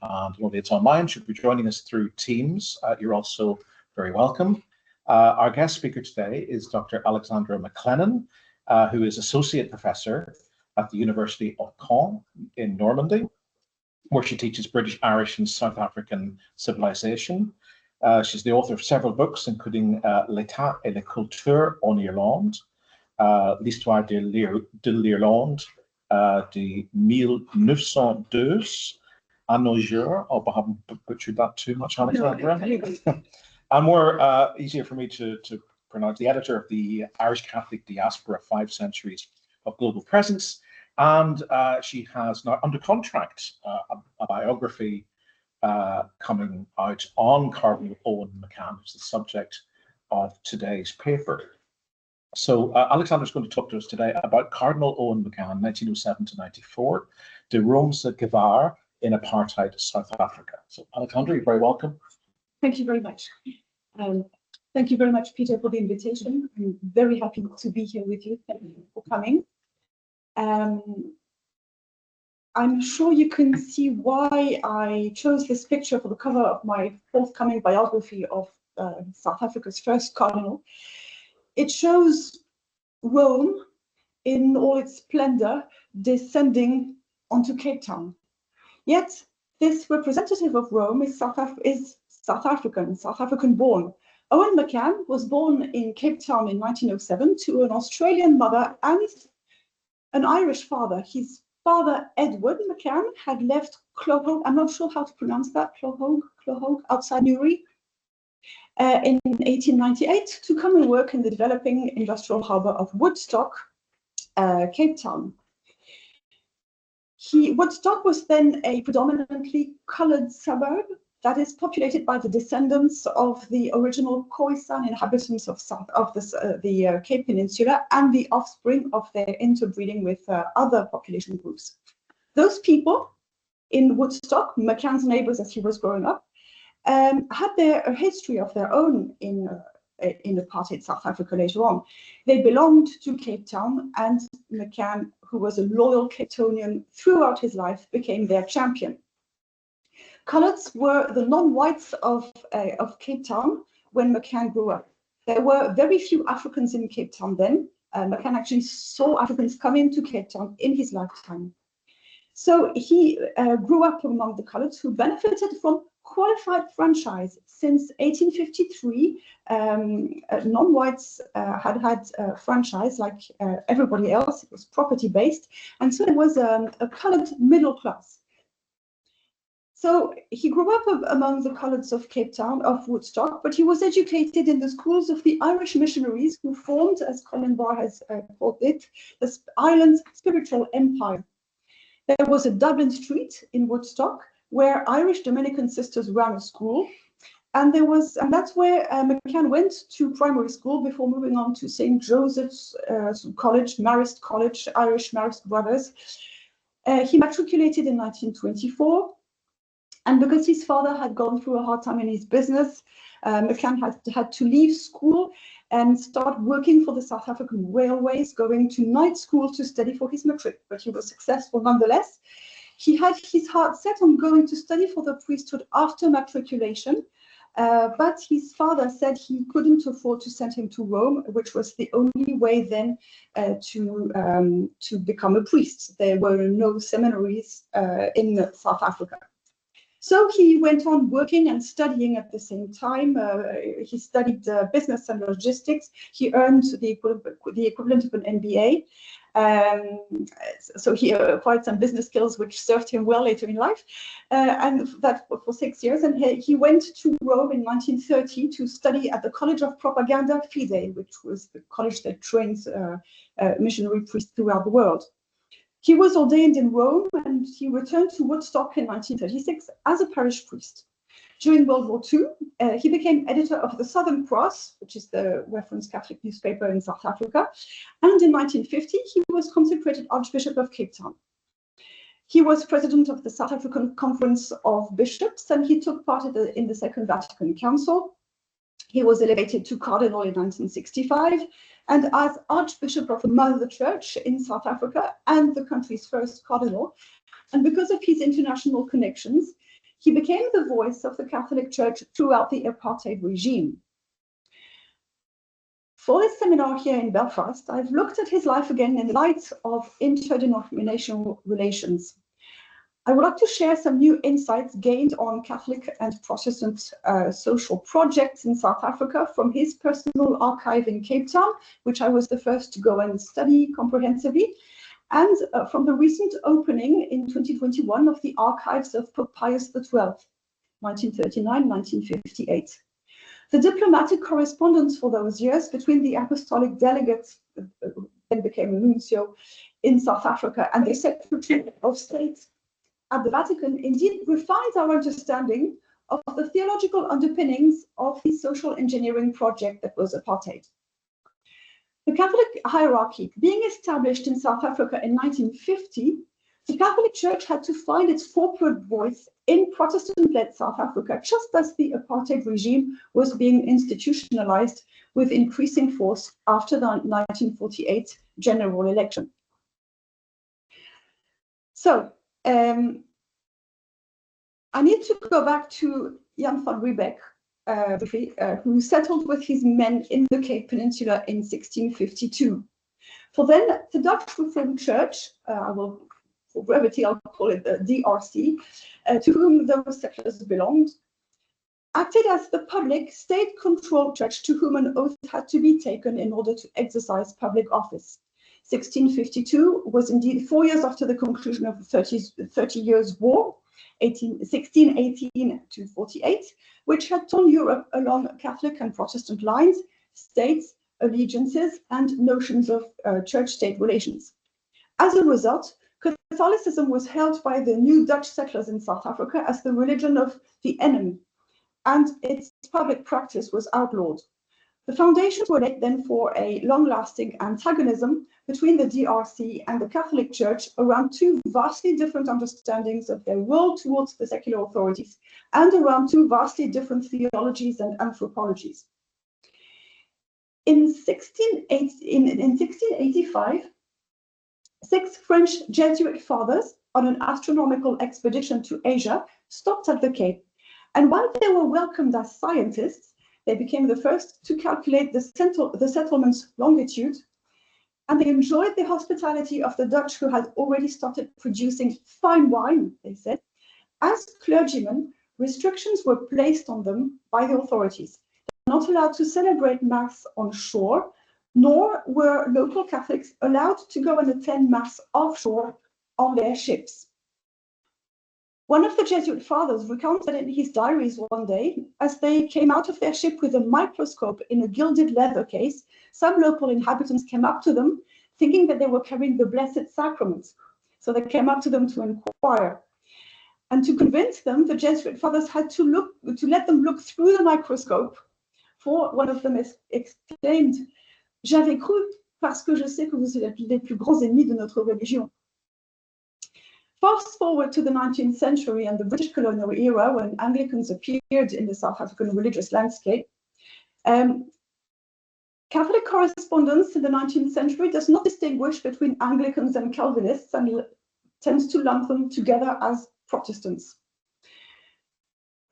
and the audience online should be joining us through Teams. You're also very welcome. Our guest speaker today is Dr. Alexandra Maclennan, who is Associate Professor at the University of Caen in Normandy, where she teaches British, Irish and South African civilization. She's the author of several books, including L'État et la culture en Irlande, L'histoire de l'Irlande de 1902 à nos jours. I haven't butchered that too much, Alexandra. And more easier for me to pronounce, the editor of the Irish Catholic Diaspora, 5 Centuries of Global Presence. And she has now under contract a biography coming out on Cardinal Owen McCann, who's the subject of today's paper. So Alexandra is going to talk to us today about Cardinal Owen McCann, 1907 to 94, de Roomse gevaar in apartheid South Africa. So Alexandra, you're very welcome. Thank you very much. Thank you very much, Peter, for the invitation. I'm very happy to be here with you. Thank you for coming. I'm sure you can see why I chose this picture for the cover of my forthcoming biography of South Africa's first cardinal. It shows Rome in all its splendor descending onto Cape Town. Yet this representative of Rome is South African born. Owen McCann was born in Cape Town in 1907 to an Australian mother and an Irish father. His father, Edward McCann, had left Clohogue, I'm not sure how to pronounce that, Clohogue, outside Newry, in 1898 to come and work in the developing industrial harbour of Woodstock, Cape Town. Woodstock was then a predominantly coloured suburb that is populated by the descendants of the original Khoisan inhabitants of the Cape Peninsula and the offspring of their interbreeding with other population groups. Those people in Woodstock, McCann's neighbours as he was growing up, had a history of their own in apartheid South Africa later on. They belonged to Cape Town, and McCann, who was a loyal Cape Townian throughout his life, became their champion. Coloureds were the non-whites of Cape Town when McCann grew up. There were very few Africans in Cape Town then. McCann actually saw Africans come into Cape Town in his lifetime. So he grew up among the coloureds who benefited from qualified franchise. Since 1853, non-whites had franchise like everybody else. It was property-based, and so there was a coloured middle class. So he grew up among the coloureds of Cape Town, of Woodstock, but he was educated in the schools of the Irish missionaries who formed, as Colin Barr has called it, the island's spiritual empire. There was a Dublin Street in Woodstock where Irish Dominican sisters ran a school, and that's where McCann went to primary school before moving on to St. Joseph's College, Marist College, Irish Marist Brothers. He matriculated in 1924. And because his father had gone through a hard time in his business, McCann had to leave school and start working for the South African Railways, going to night school to study for his matric, but he was successful nonetheless. He had his heart set on going to study for the priesthood after matriculation, but his father said he couldn't afford to send him to Rome, which was the only way then to become a priest. There were no seminaries in South Africa. So he went on working and studying at the same time. He studied business and logistics. He earned the equivalent of an MBA. So he acquired some business skills which served him well later in life. And that for 6 years. And he went to Rome in 1930 to study at the College of Propaganda Fide, which was the college that trains missionary priests throughout the world. He was ordained in Rome, and he returned to Woodstock in 1936 as a parish priest. During World War II, he became editor of the Southern Cross, which is the reference Catholic newspaper in South Africa. And in 1950, he was consecrated Archbishop of Cape Town. He was president of the South African Conference of Bishops, and he took part in the Second Vatican Council. He was elevated to Cardinal in 1965, and as Archbishop of the Mother Church in South Africa and the country's first Cardinal. And because of his international connections, he became the voice of the Catholic Church throughout the apartheid regime. For this seminar here in Belfast, I've looked at his life again in light of interdenominational relations. I would like to share some new insights gained on Catholic and Protestant social projects in South Africa from his personal archive in Cape Town, which I was the first to go and study comprehensively, and from the recent opening in 2021 of the archives of Pope Pius XII, 1939-1958. The diplomatic correspondence for those years between the Apostolic Delegate, then became a nuncio, in South Africa and the Secretary of State at the Vatican indeed refines our understanding of the theological underpinnings of the social engineering project that was apartheid. The Catholic hierarchy being established in South Africa in 1950, the Catholic Church had to find its corporate voice in Protestant-led South Africa, just as the apartheid regime was being institutionalized with increasing force after the 1948 general election. So, I need to go back to Jan van Riebeck, who settled with his men in the Cape Peninsula in 1652. For then, the Dutch Reformed Church, I will, for brevity, I'll call it the DRC, to whom those settlers belonged, acted as the public state-controlled church to whom an oath had to be taken in order to exercise public office. 1652 was indeed 4 years after the conclusion of the 30 Years' War, 1618 to 48, which had torn Europe along Catholic and Protestant lines, states, allegiances, and notions of church-state relations. As a result, Catholicism was held by the new Dutch settlers in South Africa as the religion of the enemy, and its public practice was outlawed. The foundations were laid then for a long-lasting antagonism between the DRC and the Catholic Church around two vastly different understandings of their role towards the secular authorities and around two vastly different theologies and anthropologies. In 1685, 6 French Jesuit fathers on an astronomical expedition to Asia stopped at the Cape, and while they were welcomed as scientists, they became the first to calculate the settlement's longitude, and they enjoyed the hospitality of the Dutch, who had already started producing fine wine, they said. As clergymen, restrictions were placed on them by the authorities. They were not allowed to celebrate Mass on shore, nor were local Catholics allowed to go and attend Mass offshore on their ships. One of the Jesuit fathers recounted in his diaries one day, as they came out of their ship with a microscope in a gilded leather case, some local inhabitants came up to them, thinking that they were carrying the Blessed Sacrament. So they came up to them to inquire. And to convince them, the Jesuit fathers had to let them look through the microscope, for one of them exclaimed, "J'avais cru, parce que je sais que vous êtes les plus grands ennemis de notre religion." Fast forward to the 19th century and the British colonial era, when Anglicans appeared in the South African religious landscape. Catholic correspondence in the 19th century does not distinguish between Anglicans and Calvinists and tends to lump them together as Protestants.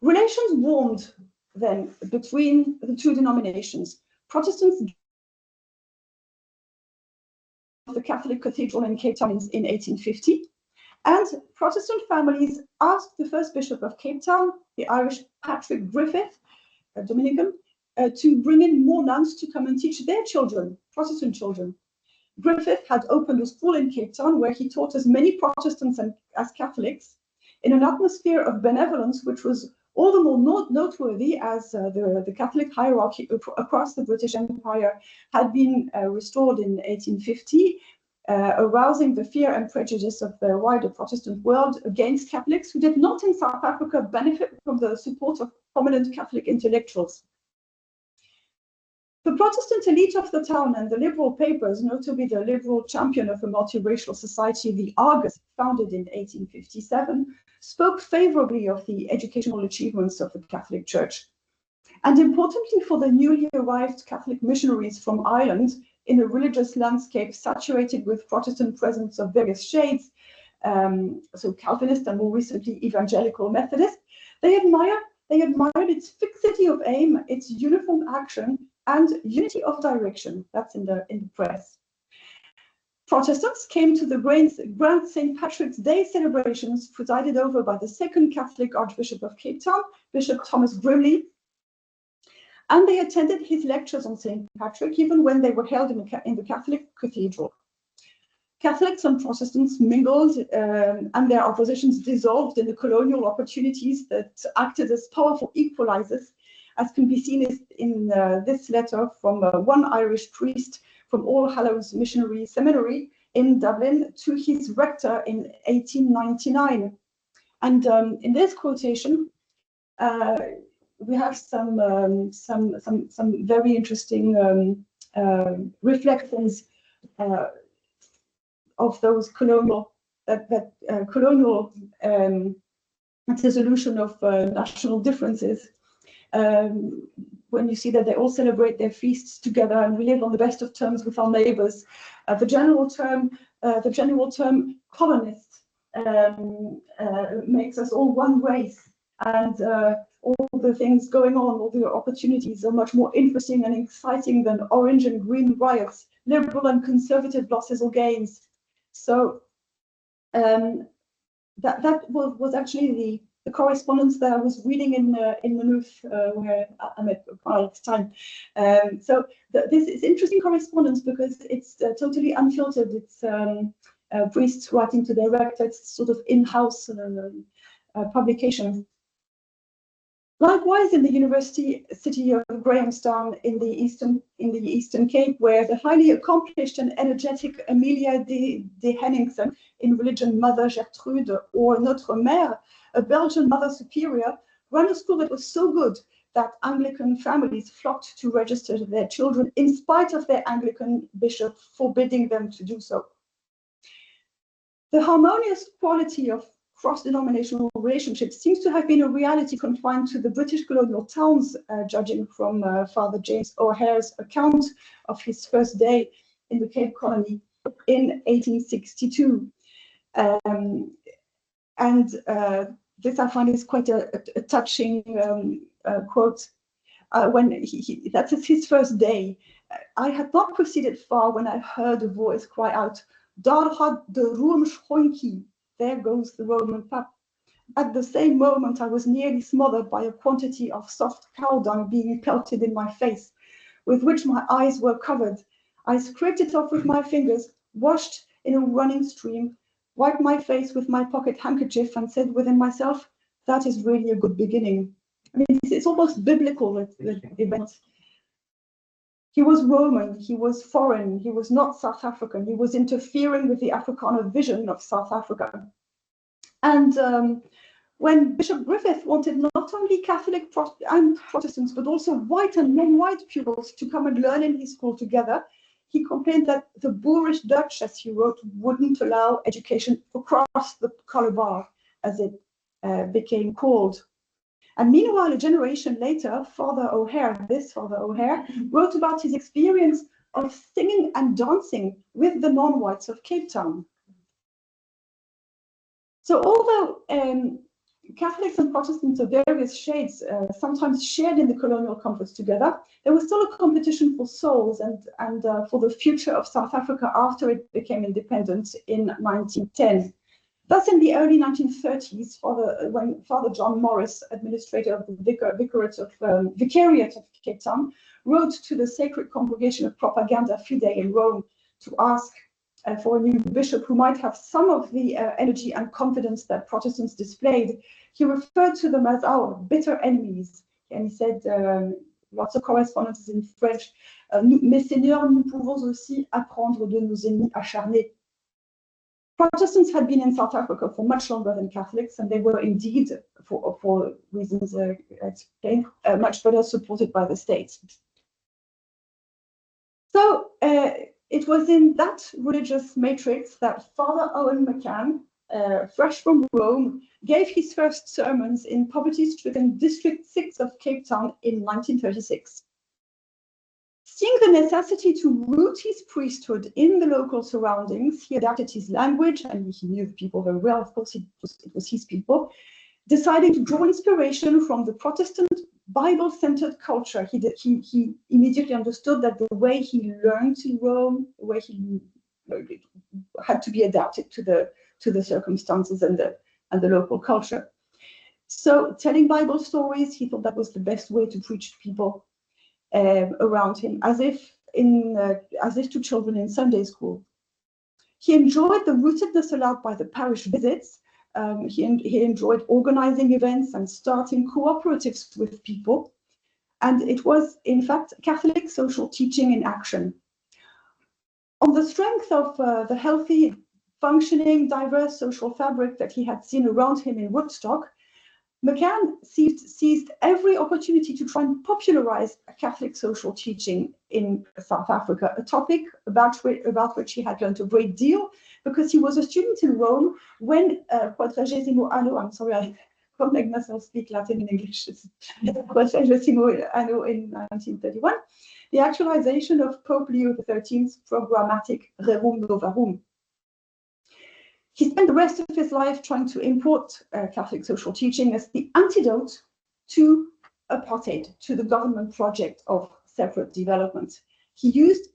Relations warmed then between the two denominations. Protestants the Catholic Cathedral in Cape Town in 1850. And Protestant families asked the first Bishop of Cape Town, the Irish Patrick Griffith, a Dominican, to bring in more nuns to come and teach their children, Protestant children. Griffith had opened a school in Cape Town where he taught as many Protestants as Catholics in an atmosphere of benevolence, which was all the more noteworthy as the Catholic hierarchy across the British Empire had been restored in 1850, arousing the fear and prejudice of the wider Protestant world against Catholics who did not in South Africa benefit from the support of prominent Catholic intellectuals. The Protestant elite of the town and the liberal papers, notably the liberal champion of a multiracial society, the Argus, founded in 1857, spoke favorably of the educational achievements of the Catholic Church. And importantly for the newly arrived Catholic missionaries from Ireland, in a religious landscape saturated with Protestant presence of various shades, so Calvinist and more recently Evangelical Methodist, They admired its fixity of aim, its uniform action, and unity of direction. That's in the press. Protestants came to the Grand St. Patrick's Day celebrations presided over by the second Catholic Archbishop of Cape Town, Bishop Thomas Brimley, and they attended his lectures on St. Patrick even when they were held in the Catholic cathedral. Catholics and Protestants mingled and their oppositions dissolved in the colonial opportunities that acted as powerful equalizers, as can be seen in this letter from one Irish priest from All Hallows Missionary Seminary in Dublin to his rector in 1899. And in this quotation, we have some very interesting reflections of those colonial resolution of national differences. When you see that they all celebrate their feasts together and we live on the best of terms with our neighbors, the general term colonist makes us all one race, and all the things going on, all the opportunities are much more interesting and exciting than orange and green riots, liberal and conservative losses or gains. So that was actually the correspondence that I was reading in Maynooth, where I met Carl at the time. So this is interesting correspondence because it's totally unfiltered. It's priests writing to their rector. It's sort of in-house publication. Likewise, in the University city of Grahamstown in the Eastern Cape, where the highly accomplished and energetic Amelia de Henningsen, in religion Mother Gertrude, or Notre Mère, a Belgian Mother Superior, ran a school that was so good that Anglican families flocked to register their children in spite of their Anglican bishop forbidding them to do so. The harmonious quality of cross-denominational relationships seems to have been a reality confined to the British colonial towns, judging from Father James O'Hare's account of his first day in the Cape Colony in 1862. This I find is quite a touching quote. When that's his first day, I had not proceeded far when I heard a voice cry out, "Daar gaat de Roomse honkie." There goes the Roman pup. At the same moment, I was nearly smothered by a quantity of soft cow dung being pelted in my face, with which my eyes were covered. I scraped it off with my fingers, washed in a running stream, wiped my face with my pocket handkerchief, and said within myself, that is really a good beginning. I mean, it's almost biblical, the event. He was Roman, he was foreign, he was not South African, he was interfering with the Afrikaner vision of South Africa. And when Bishop Griffith wanted not only Catholic and Protestants, but also white and non-white pupils to come and learn in his school together, he complained that the boorish Dutch, as he wrote, wouldn't allow education across the color bar, as it became called. And meanwhile, a generation later, Father O'Hare, wrote about his experience of singing and dancing with the non-whites of Cape Town. So although Catholics and Protestants of various shades sometimes shared in the colonial comforts together, there was still a competition for souls and for the future of South Africa after it became independent in 1910. Thus, in the early 1930s, when Father John Morris, administrator of the Vicariate of Cape Town, wrote to the Sacred Congregation of Propaganda Fidei in Rome to ask for a new bishop who might have some of the energy and confidence that Protestants displayed, he referred to them as our bitter enemies. And he said, lots of correspondences in French, "Mais Seigneur, nous pouvons aussi apprendre de nos ennemis acharnés." Protestants had been in South Africa for much longer than Catholics, and they were indeed, for reasons explained, much better supported by the state. So it was in that religious matrix that Father Owen McCann, fresh from Rome, gave his first sermons in poverty-stricken District 6 of Cape Town in 1936. Seeing the necessity to root his priesthood in the local surroundings, he adapted his language, and he knew the people very well, of course, it was his people, deciding to draw inspiration from the Protestant Bible-centered culture. He immediately understood that the way he learned in Rome, the way he had to be adapted to the circumstances and the local culture. So telling Bible stories, he thought that was the best way to preach to people around him, as if to children in Sunday school. He enjoyed the rootedness allowed by the parish visits. He enjoyed organizing events and starting cooperatives with people. And it was, in fact, Catholic social teaching in action. On the strength of the healthy, functioning, diverse social fabric that he had seen around him in Woodstock, McCann seized every opportunity to try and popularize Catholic social teaching in South Africa, a topic about which he had learned a great deal because he was a student in Rome when Quadragesimo Anno, I'm sorry, I can't make myself speak Latin in English, Quadragesimo Anno in 1931, the actualization of Pope Leo XIII's programmatic Rerum Novarum. He spent the rest of his life trying to import Catholic social teaching as the antidote to apartheid, to the government project of separate development. He used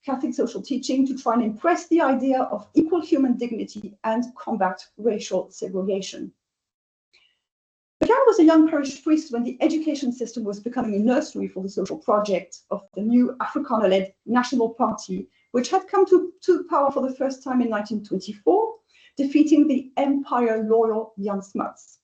Catholic social teaching to try and impress the idea of equal human dignity and combat racial segregation. McCann was a young parish priest when the education system was becoming a nursery for the social project of the new Afrikaner-led National Party, which had come to power for the first time in 1924, defeating the empire-loyal Jan Smuts.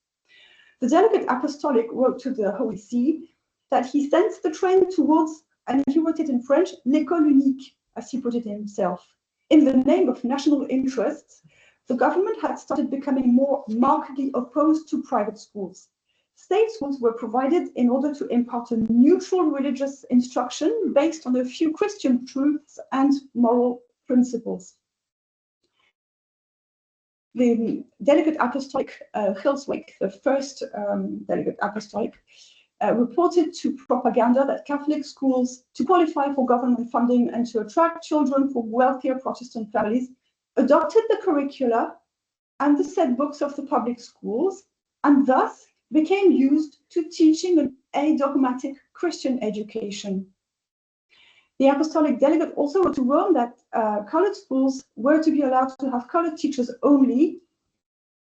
The delegate apostolic wrote to the Holy See that he sensed the trend towards, and he wrote it in French, l'école unique, as he put it himself. In the name of national interests, the government had started becoming more markedly opposed to private schools. State schools were provided in order to impart a neutral religious instruction based on a few Christian truths and moral principles. The delegate apostolic Gilswyk, the first delegate apostolic, reported to propaganda that Catholic schools, to qualify for government funding and to attract children from wealthier Protestant families, adopted the curricula and the set books of the public schools, and thus became used to teaching an adogmatic Christian education. The Apostolic Delegate also wrote to Rome that colored schools were to be allowed to have colored teachers only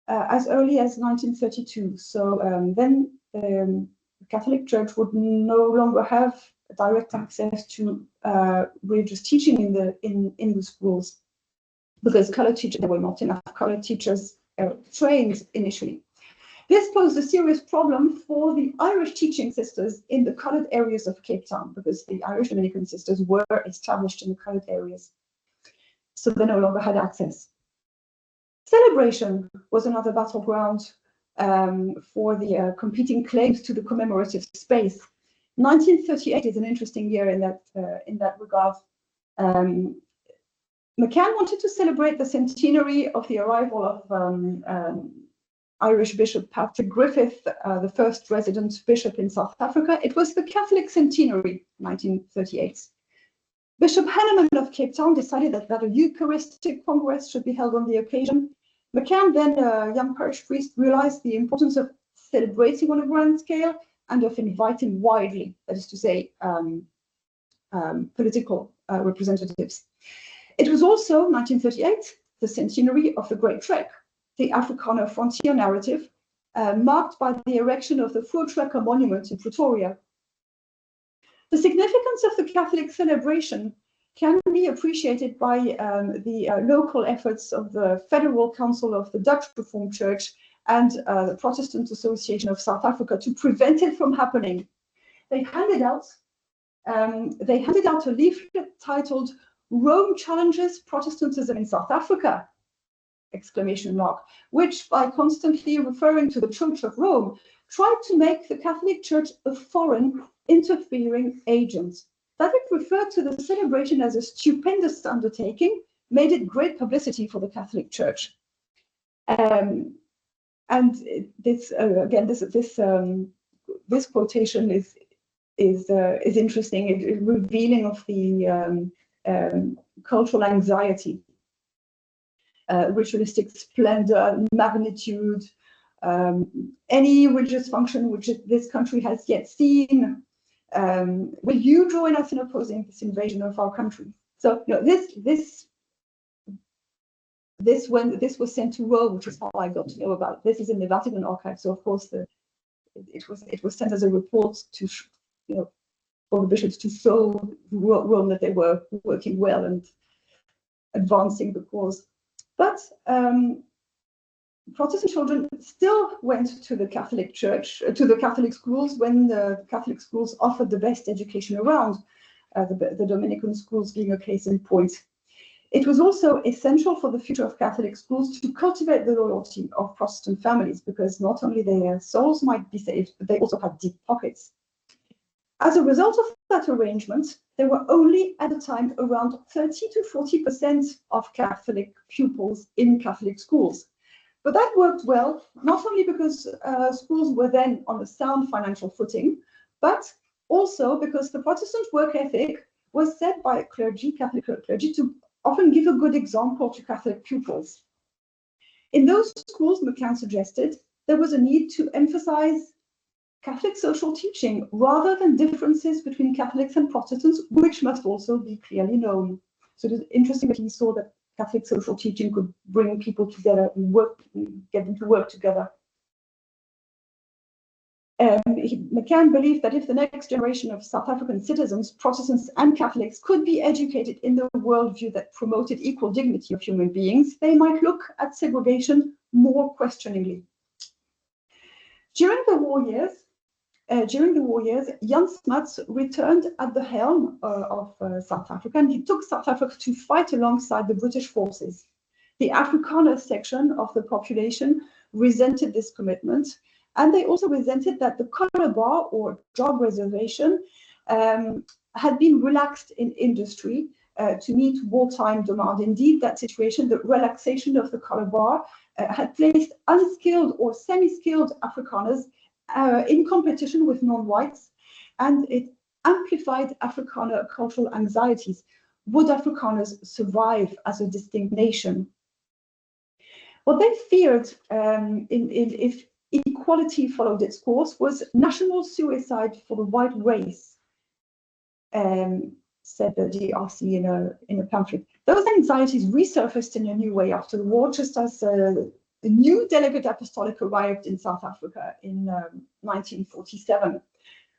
as early as 1932. So then the Catholic Church would no longer have direct access to religious teaching in the schools because colored teachers, there were not enough colored teachers trained initially. This posed a serious problem for the Irish teaching sisters in the coloured areas of Cape Town, because the Irish Dominican sisters were established in the coloured areas, so they no longer had access. Celebration was another battleground for the competing claims to the commemorative space. 1938 is an interesting year in that regard. McCann wanted to celebrate the centenary of the arrival of Irish Bishop Patrick Griffith, the first resident bishop in South Africa. It was the Catholic centenary, 1938. Bishop Henneman of Cape Town decided that a Eucharistic Congress should be held on the occasion. McCann, then a young parish priest, realized the importance of celebrating on a grand scale and of inviting widely, that is to say, political representatives. It was also, 1938, the centenary of the Great Trek, the Afrikaner frontier narrative, marked by the erection of the Voortrekker monument in Pretoria. The significance of the Catholic celebration can be appreciated by the local efforts of the Federal Council of the Dutch Reformed Church and the Protestant Association of South Africa to prevent it from happening. They handed out a leaflet titled "Rome Challenges Protestantism in South Africa!" exclamation mark, which, by constantly referring to the Church of Rome, tried to make the Catholic Church a foreign interfering agent. That it referred to the celebration as a stupendous undertaking made it great publicity for the Catholic Church. And this again, this quotation is interesting. It's revealing of the cultural anxiety, ritualistic splendor, magnitude, any religious function which this country has yet seen. Will you join us in opposing this invasion of our country? So when this was sent to Rome, which is how I got to know about it. This is in the Vatican archive, so of course it was sent as a report to for the bishops to show Rome that they were working well and advancing the cause. But Protestant children still went to the Catholic Church, to the Catholic schools when the Catholic schools offered the best education around, the Dominican schools being a case in point. It was also essential for the future of Catholic schools to cultivate the loyalty of Protestant families, because not only their souls might be saved, but they also had deep pockets. As a result of that arrangement, there were only at the time around 30 to 40% of Catholic pupils in Catholic schools. But that worked well, not only because schools were then on a sound financial footing, but also because the Protestant work ethic was set by clergy, Catholic clergy, to often give a good example to Catholic pupils. In those schools, McCann suggested, there was a need to emphasize Catholic social teaching rather than differences between Catholics and Protestants, which must also be clearly known. So it is interesting that he saw that Catholic social teaching could bring people together and get them to work together. McCann believed that if the next generation of South African citizens, Protestants and Catholics, could be educated in the worldview that promoted equal dignity of human beings, they might look at segregation more questioningly. During the war years, Jan Smuts returned at the helm of South Africa, and he took South Africa to fight alongside the British forces. The Afrikaner section of the population resented this commitment, and they also resented that the color bar or job reservation had been relaxed in industry to meet wartime demand. Indeed, that situation, the relaxation of the color bar, had placed unskilled or semi-skilled Afrikaners in competition with non-whites, and it amplified Afrikaner cultural anxieties. Would Afrikaners survive as a distinct nation? What they feared if equality followed its course was national suicide for the white race, said the DRC in a pamphlet. Those anxieties resurfaced in a new way after the war, just as a new delegate apostolic arrived in South Africa in 1947.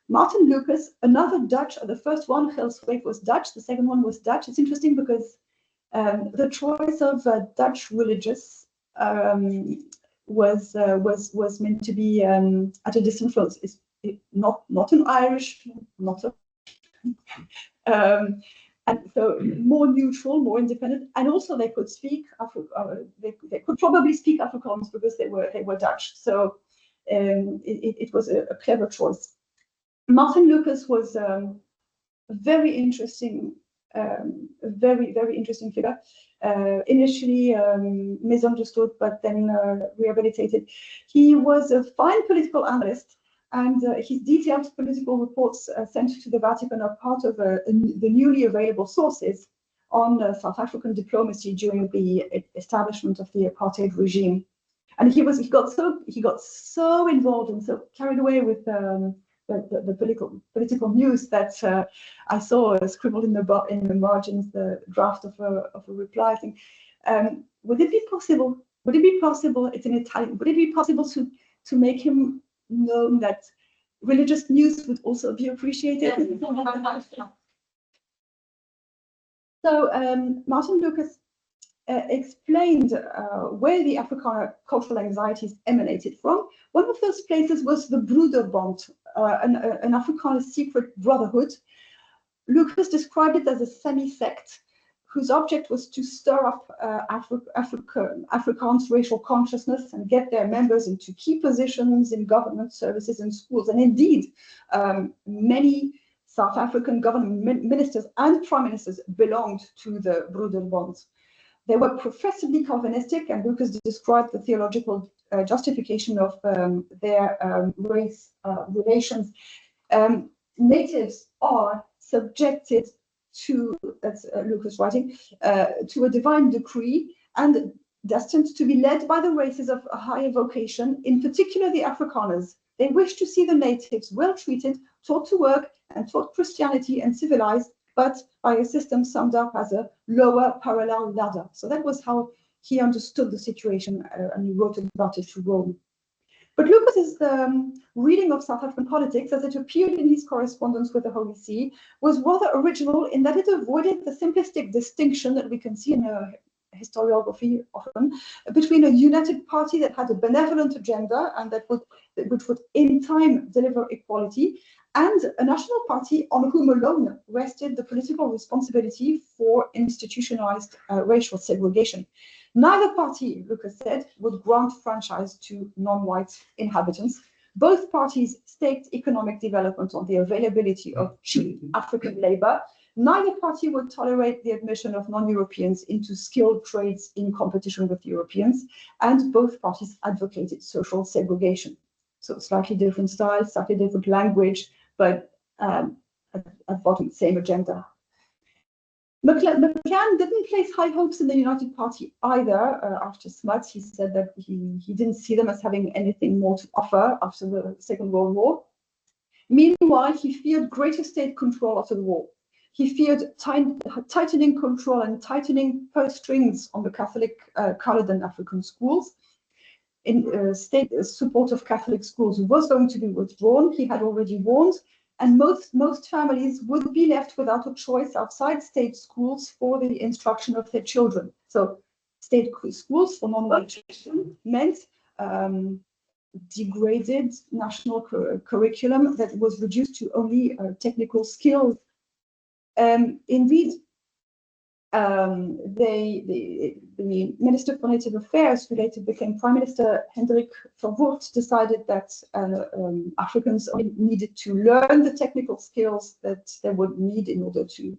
Martin Lucas, another Dutch, the first one, Gelsweep, was Dutch, the second one was Dutch. It's interesting because the choice of Dutch religious was meant to be at a distant front. It's not an Irish, not a and so more neutral, more independent, and also they could speak they could probably speak Afrikaans because they were Dutch. So it was a clever choice. Martin Lucas was a very interesting, very interesting figure. Initially misunderstood, but then rehabilitated. He was a fine political analyst, and his detailed political reports sent to the Vatican are part of the newly available sources on South African diplomacy during the establishment of the apartheid regime. And he got so involved and so carried away with the political news that I saw scribbled in the margins the draft of a reply thing. Would it be possible? It's in Italian. Would it be possible to make him known that religious news would also be appreciated? So Martin Lucas explained where the Afrikaner cultural anxieties emanated from. One of those places was the Broederbond, an Afrikaner secret brotherhood. Lucas described it as a semi-sect whose object was to stir up Afrikaans racial consciousness and get their members into key positions in government services and schools. And indeed, many South African government ministers and prime ministers belonged to the Broederbond. They were professedly Calvinistic, and Lucas described the theological justification of their race relations. Natives are subjected to, that's Lucas writing, to a divine decree, and destined to be led by the races of a higher vocation, in particular the Afrikaners. They wished to see the natives well treated, taught to work, and taught Christianity and civilized, but by a system summed up as a lower parallel ladder. So that was how he understood the situation, and he wrote about it to Rome. But Lucas's reading of South African politics, as it appeared in his correspondence with the Holy See, was rather original in that it avoided the simplistic distinction that we can see in historiography often, between a united party that had a benevolent agenda and which would in time deliver equality, and a national party on whom alone rested the political responsibility for institutionalized racial segregation. Neither party, Lucas said, would grant franchise to non-white inhabitants. Both parties staked economic development on the availability of cheap African labor. Neither party would tolerate the admission of non-Europeans into skilled trades in competition with Europeans, and both parties advocated social segregation. So slightly different styles, slightly different language, but at bottom, same agenda. McCann didn't place high hopes in the United Party either. After Smuts, he said that he didn't see them as having anything more to offer after the Second World War. Meanwhile, he feared greater state control after the war. He feared tightening control and tightening purse strings on the Catholic colored and African schools. State support of Catholic schools was going to be withdrawn. He had already warned, and most families would be left without a choice outside state schools for the instruction of their children. So state schools for non-white children meant degraded national curriculum that was reduced to only technical skills. Indeed, the Minister for Native Affairs, who later became Prime Minister Hendrik Verwoerd, decided that Africans only needed to learn the technical skills that they would need in order to,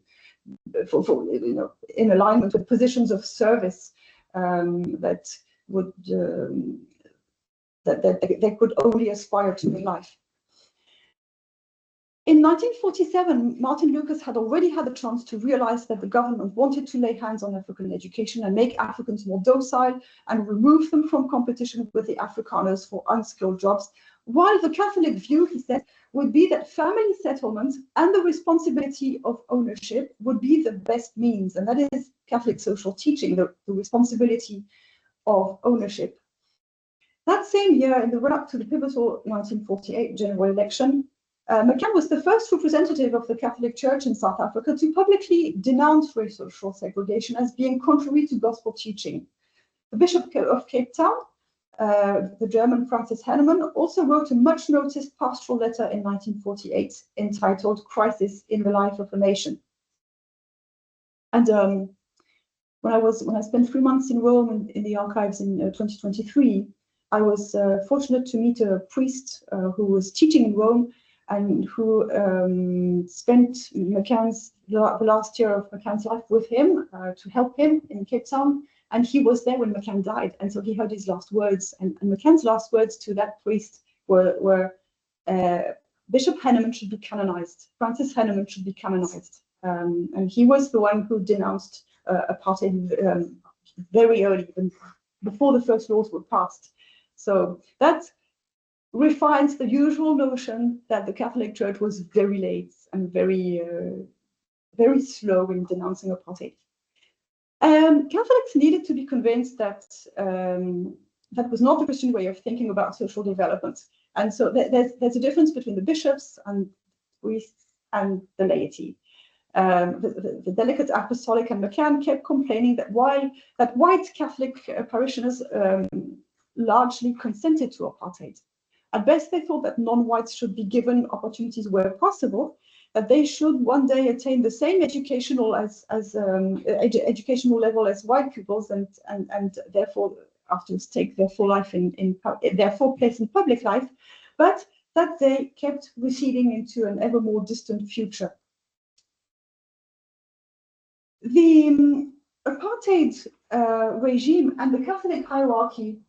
in alignment with positions of service that they could only aspire to in life. In 1947, Martin Lucas had already had the chance to realize that the government wanted to lay hands on African education and make Africans more docile and remove them from competition with the Afrikaners for unskilled jobs, while the Catholic view, he said, would be that family settlement and the responsibility of ownership would be the best means, and that is Catholic social teaching, the responsibility of ownership. That same year, in the run-up to the pivotal 1948 general election, McCann was the first representative of the Catholic Church in South Africa to publicly denounce racial segregation as being contrary to gospel teaching. The Bishop of Cape Town, the German Francis Henneman, also wrote a much-noticed pastoral letter in 1948 entitled "Crisis in the Life of a Nation." And when I spent 3 months in Rome in the archives in 2023, I was fortunate to meet a priest who was teaching in Rome and who spent the last year of McCann's life with him to help him in Cape Town. And he was there when McCann died. And so he heard his last words. And McCann's last words to that priest were Bishop Henneman should be canonized. Francis Henneman should be canonized. And he was the one who denounced apartheid very early, even before the first laws were passed. So that refines the usual notion that the Catholic Church was very late and very slow in denouncing apartheid. Catholics needed to be convinced that that was not the Christian way of thinking about social development. And so there's a difference between the bishops and priests and the laity. The delegate apostolic and McCann kept complaining that white Catholic parishioners largely consented to apartheid. At best, they thought that non-whites should be given opportunities where possible, that they should one day attain the same educational educational level as white pupils, and therefore afterwards take their full life their full place in public life, but that they kept receding into an ever more distant future. The apartheid regime and the Catholic hierarchy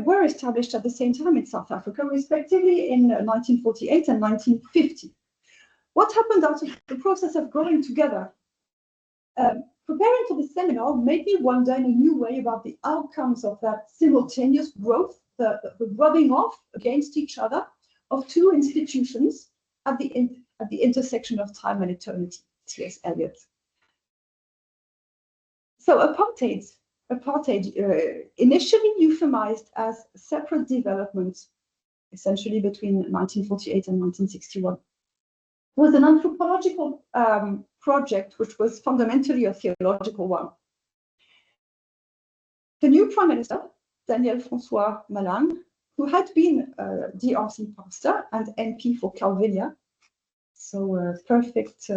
were established at the same time in South Africa, respectively in 1948 and 1950. What happened out of the process of growing together? preparing for the seminar made me wonder in a new way about the outcomes of that simultaneous growth, the rubbing off against each other of two institutions at the intersection of time and eternity. T.S. Eliot. So apartheid, initially euphemized as separate developments, essentially between 1948 and 1961, was an anthropological project which was fundamentally a theological one. The new Prime Minister, Daniel Francois Malan, who had been a DRC pastor and MP for Calvinia, so perfect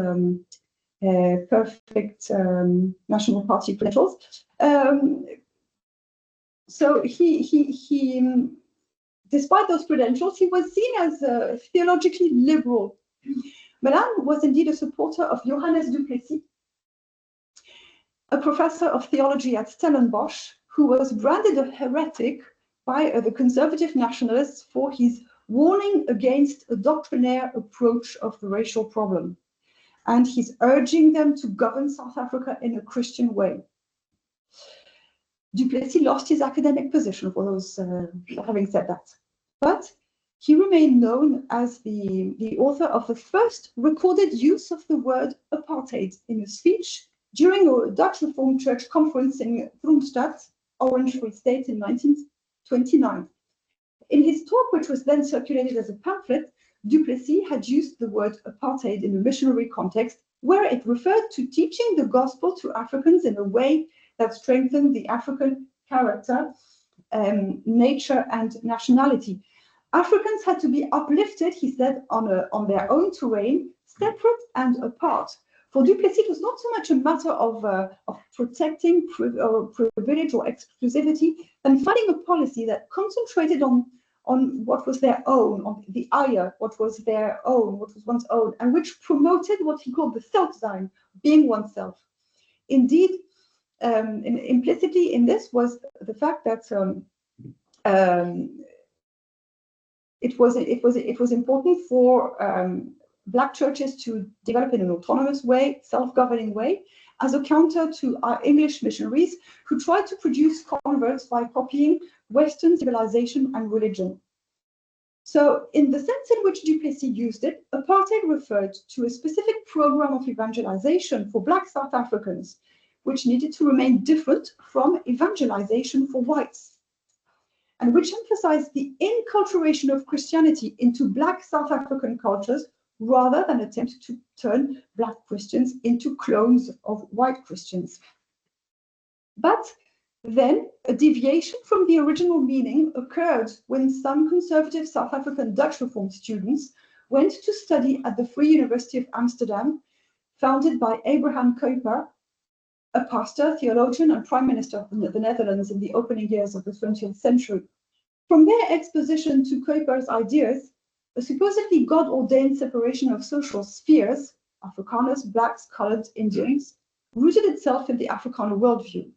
National Party credentials. So he, despite those credentials, he was seen as theologically liberal. Malan was indeed a supporter of Johannes du Plessis, a professor of theology at Stellenbosch, who was branded a heretic by the conservative nationalists for his warning against a doctrinaire approach of the racial problem. And he's urging them to govern South Africa in a Christian way. Du Plessis lost his academic position for those, having said that. But he remained known as the author of the first recorded use of the word apartheid in a speech during a Dutch Reformed Church conference in Roomse, Orange Free State in 1929. In his talk, which was then circulated as a pamphlet, Du Plessis had used the word apartheid in a missionary context, where it referred to teaching the gospel to Africans in a way that strengthened the African character, nature, and nationality. Africans had to be uplifted, he said, on their own terrain, separate and apart. For Du Plessis, it was not so much a matter of protecting privilege or exclusivity than finding a policy that concentrated on what was their own, on the ayah, what was their own, what was one's own, and which promoted what he called the Selbstsein, being oneself. Indeed, implicitly in this was the fact that it was important for Black churches to develop in an autonomous way, self-governing way, as a counter to our English missionaries who tried to produce converts by copying Western civilization and religion. So in the sense in which Du Plessis used it, apartheid referred to a specific program of evangelization for Black South Africans, which needed to remain different from evangelization for whites, and which emphasized the inculturation of Christianity into Black South African cultures rather than attempt to turn Black Christians into clones of white Christians. But then a deviation from the original meaning occurred when some conservative South African Dutch Reformed students went to study at the Free University of Amsterdam, founded by Abraham Kuyper, a pastor, theologian, and Prime Minister of the Netherlands in the opening years of the 20th century. From their exposition to Kuyper's ideas, a supposedly God-ordained separation of social spheres, Afrikaners, Blacks, Colored, Indians, rooted itself in the Afrikaner worldview.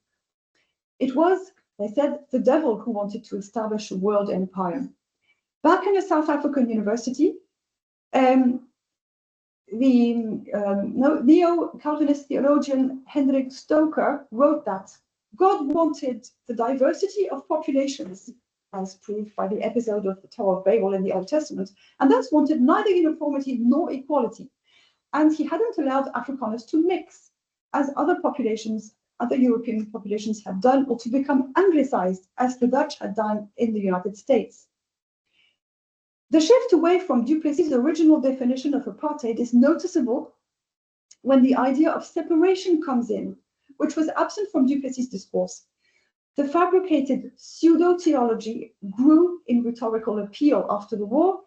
It was, they said, the devil who wanted to establish a world empire. Back in a South African university, the neo-Calvinist theologian Hendrik Stoker wrote that God wanted the diversity of populations, as proved by the episode of the Tower of Babel in the Old Testament, and thus wanted neither uniformity nor equality. And he hadn't allowed Afrikaners to mix, as other European populations had done, or to become anglicized, as the Dutch had done in the United States. The shift away from Du Plessis' original definition of apartheid is noticeable when the idea of separation comes in, which was absent from Du Plessis' discourse. The fabricated pseudo-theology grew in rhetorical appeal after the war,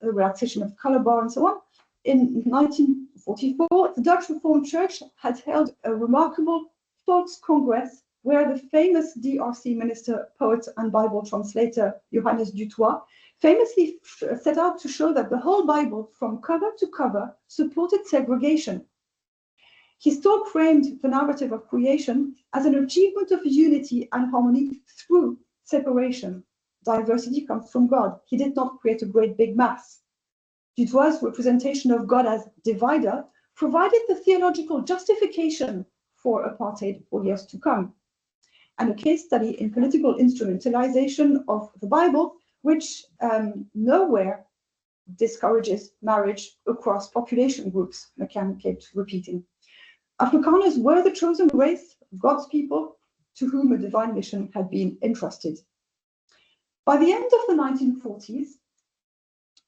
the relaxation of color bar and so on. In 1944, the Dutch Reformed Church had held a remarkable Volkscongress where the famous DRC minister, poet, and Bible translator Johannes du Toit famously set out to show that the whole Bible, from cover to cover, supported segregation. His talk framed the narrative of creation as an achievement of unity and harmony through separation. Diversity comes from God. He did not create a great big mass. Du Toit's representation of God as divider provided the theological justification for apartheid for years to come, and a case study in political instrumentalization of the Bible, which nowhere discourages marriage across population groups, McCann kept repeating. Afrikaners were the chosen race of God's people to whom a divine mission had been entrusted. By the end of the 1940s,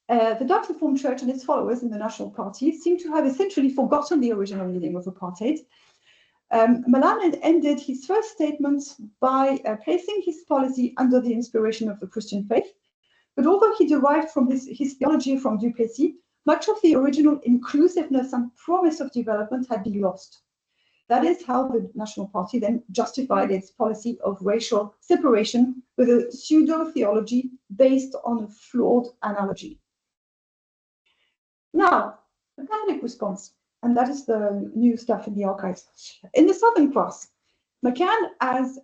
the Dutch Reformed Church and its followers in the National Party seem to have essentially forgotten the original meaning of apartheid. Maclennan ended his first statement by placing his policy under the inspiration of the Christian faith, but although he derived from his theology from Duplessis, much of the original inclusiveness and promise of development had been lost. That is how the National Party then justified its policy of racial separation with a pseudo-theology based on a flawed analogy. Now, the Catholic response, and that is the new stuff in the archives. In the Southern Cross, McCann, as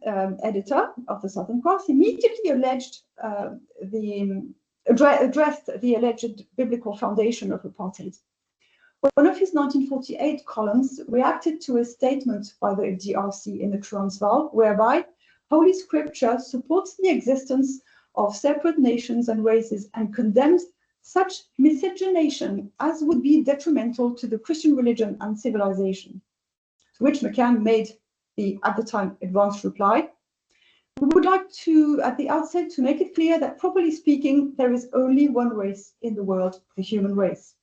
editor of the Southern Cross, immediately addressed the alleged biblical foundation of apartheid. One of his 1948 columns reacted to a statement by the DRC in the Transvaal, whereby Holy Scripture supports the existence of separate nations and races and condemns such miscegenation as would be detrimental to the Christian religion and civilization. To which McCann made the, at the time, advanced reply. We would like to, at the outset, to make it clear that, properly speaking, there is only one race in the world, the human race.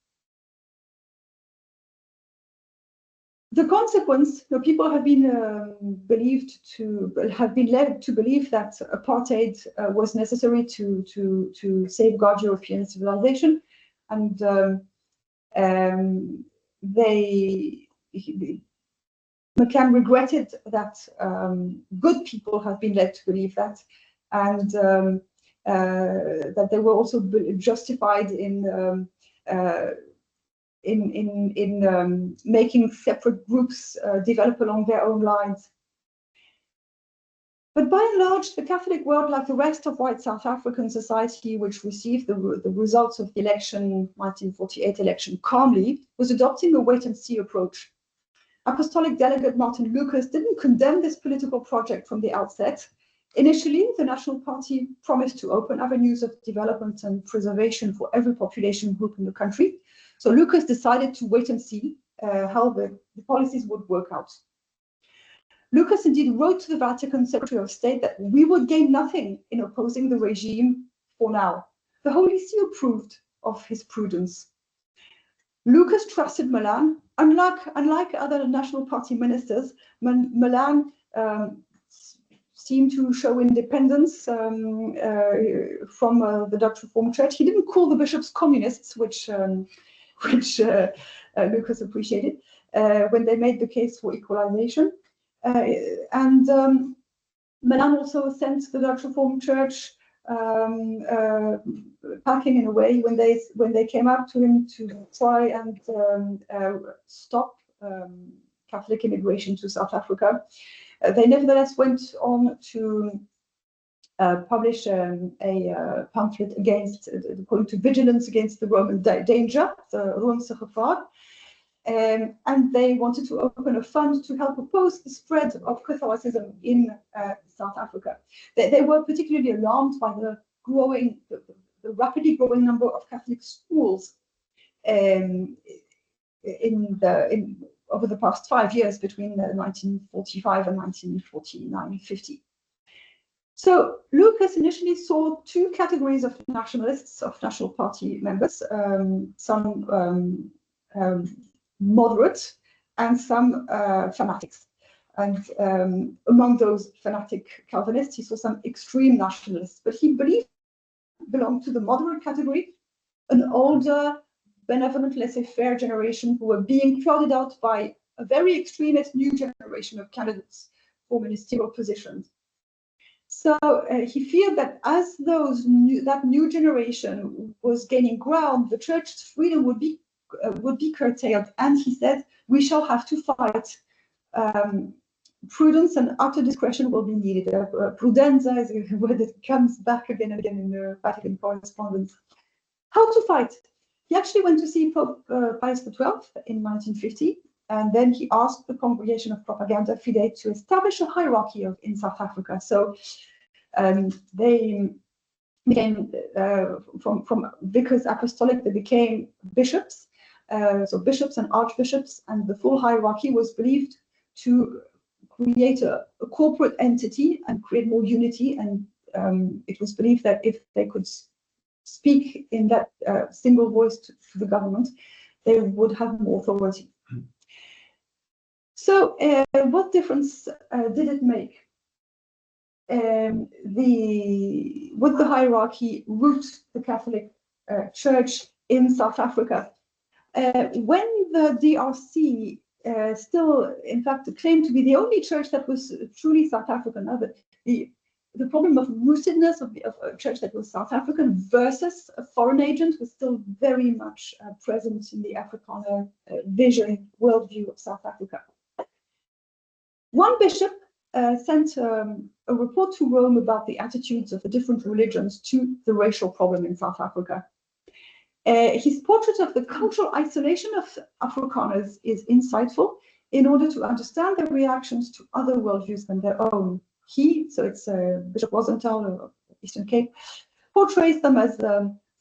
The consequence, people have been led to believe that apartheid was necessary to safeguard European civilization, and McCann regretted that good people have been led to believe that, and that they were also justified in making separate groups develop along their own lines. But by and large, the Catholic world, like the rest of white South African society, which received the results of the 1948 election calmly, was adopting a wait-and-see approach. Apostolic Delegate Martin Lucas didn't condemn this political project from the outset. Initially, the National Party promised to open avenues of development and preservation for every population group in the country. So Lucas decided to wait and see how the policies would work out. Lucas indeed wrote to the Vatican Secretary of State that we would gain nothing in opposing the regime for now. The Holy See approved of his prudence. Lucas trusted Maclennan. Unlike other National Party ministers, Maclennan seemed to show independence from the Dutch Reformed Church. He didn't call the bishops communists, which Lucas appreciated when they made the case for equalization. Maclennan also sent the Dutch Reformed Church packing in a way when they came up to him to try and stop Catholic immigration to South Africa. They nevertheless went on to publish a pamphlet against, according to vigilance against the Roman danger, the Roomse gevaar. And they wanted to open a fund to help oppose the spread of Catholicism in South Africa. They were particularly alarmed by the rapidly growing number of Catholic schools over the past 5 years between 1945 and 1949-50. So Lucas initially saw two categories of nationalists, of National Party members, some moderate and some fanatics. And among those fanatic Calvinists, he saw some extreme nationalists, but he believed belonged to the moderate category, an older, benevolent, laissez-faire generation who were being crowded out by a very extremist new generation of candidates for ministerial positions. So he feared that as that new generation was gaining ground, the church's freedom would be curtailed, and he said, we shall have to fight. Prudence and utter discretion will be needed. Prudenza is a word that comes back again and again in the Vatican correspondence. How to fight? He actually went to see Pope Pius XII in 1950 And then he asked the Congregation of Propaganda Fide to establish a hierarchy in South Africa. So they became, from vicars apostolic, they became bishops, so bishops and archbishops, and the full hierarchy was believed to create a corporate entity and create more unity. And it was believed that if they could speak in that single voice to the government, they would have more authority. So what difference did it make? Would the hierarchy root the Catholic Church in South Africa? When the DRC still, in fact, claimed to be the only church that was truly South African, the problem of rootedness of a church that was South African versus a foreign agent was still very much present in the Afrikaner vision, worldview of South Africa. One bishop sent a report to Rome about the attitudes of the different religions to the racial problem in South Africa. His portrait of the cultural isolation of Afrikaners is insightful in order to understand their reactions to other worldviews than their own. So it's Bishop Rosenthal of Eastern Cape, portrays them as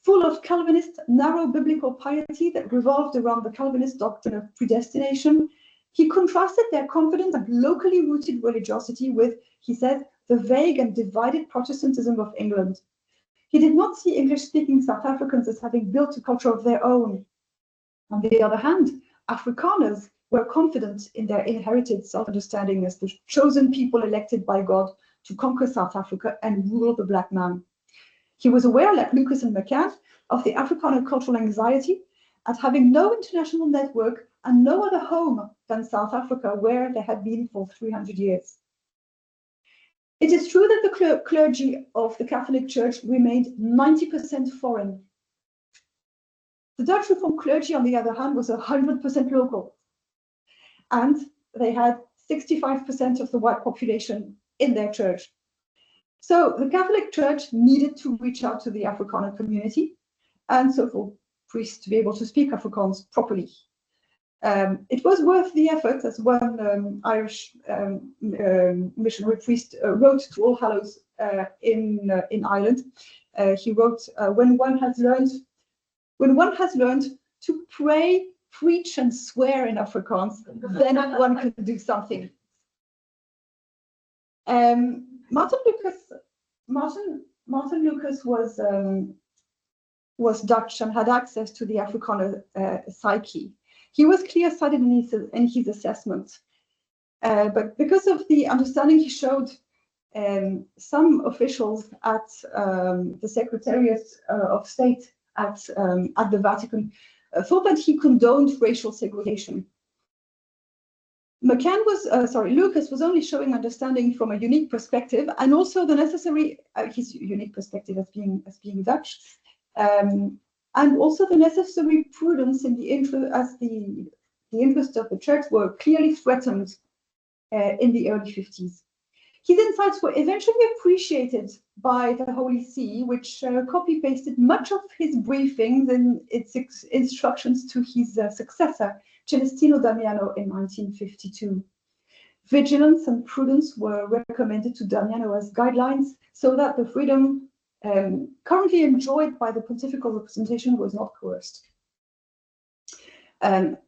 full of Calvinist, narrow biblical piety that revolved around the Calvinist doctrine of predestination. He contrasted their confident and locally rooted religiosity with, he said, the vague and divided Protestantism of England. He did not see English-speaking South Africans as having built a culture of their own. On the other hand, Afrikaners were confident in their inherited self-understanding as the chosen people elected by God to conquer South Africa and rule the black man. He was aware, like Lucas and McCann, of the Afrikaner cultural anxiety at having no international network and no other home than South Africa, where they had been for 300 years. It is true that the clergy of the Catholic Church remained 90% foreign. The Dutch Reformed clergy, on the other hand, was 100% local. And they had 65% of the white population in their church. So the Catholic Church needed to reach out to the Afrikaner community, and so for priests to be able to speak Afrikaans properly. It was worth the effort, as one Irish missionary priest wrote to All Hallows in Ireland. He wrote, when one has learned to pray, preach, and swear in Afrikaans, then one can do something. Martin Lucas was Dutch and had access to the Afrikaner psyche. He was clear-sighted in his assessment, but because of the understanding he showed, some officials at the Secretariat of State at the Vatican thought that he condoned racial segregation. Lucas was only showing understanding from a unique perspective, and also the necessary his unique perspective as being Dutch. And also the necessary prudence in the interest, as the interests of the church were clearly threatened in the early 50s. His insights were eventually appreciated by the Holy See, which copy-pasted much of his briefings and its instructions to his successor, Celestino Damiano, in 1952. Vigilance and prudence were recommended to Damiano as guidelines so that the freedom currently enjoyed by the pontifical representation was not coerced.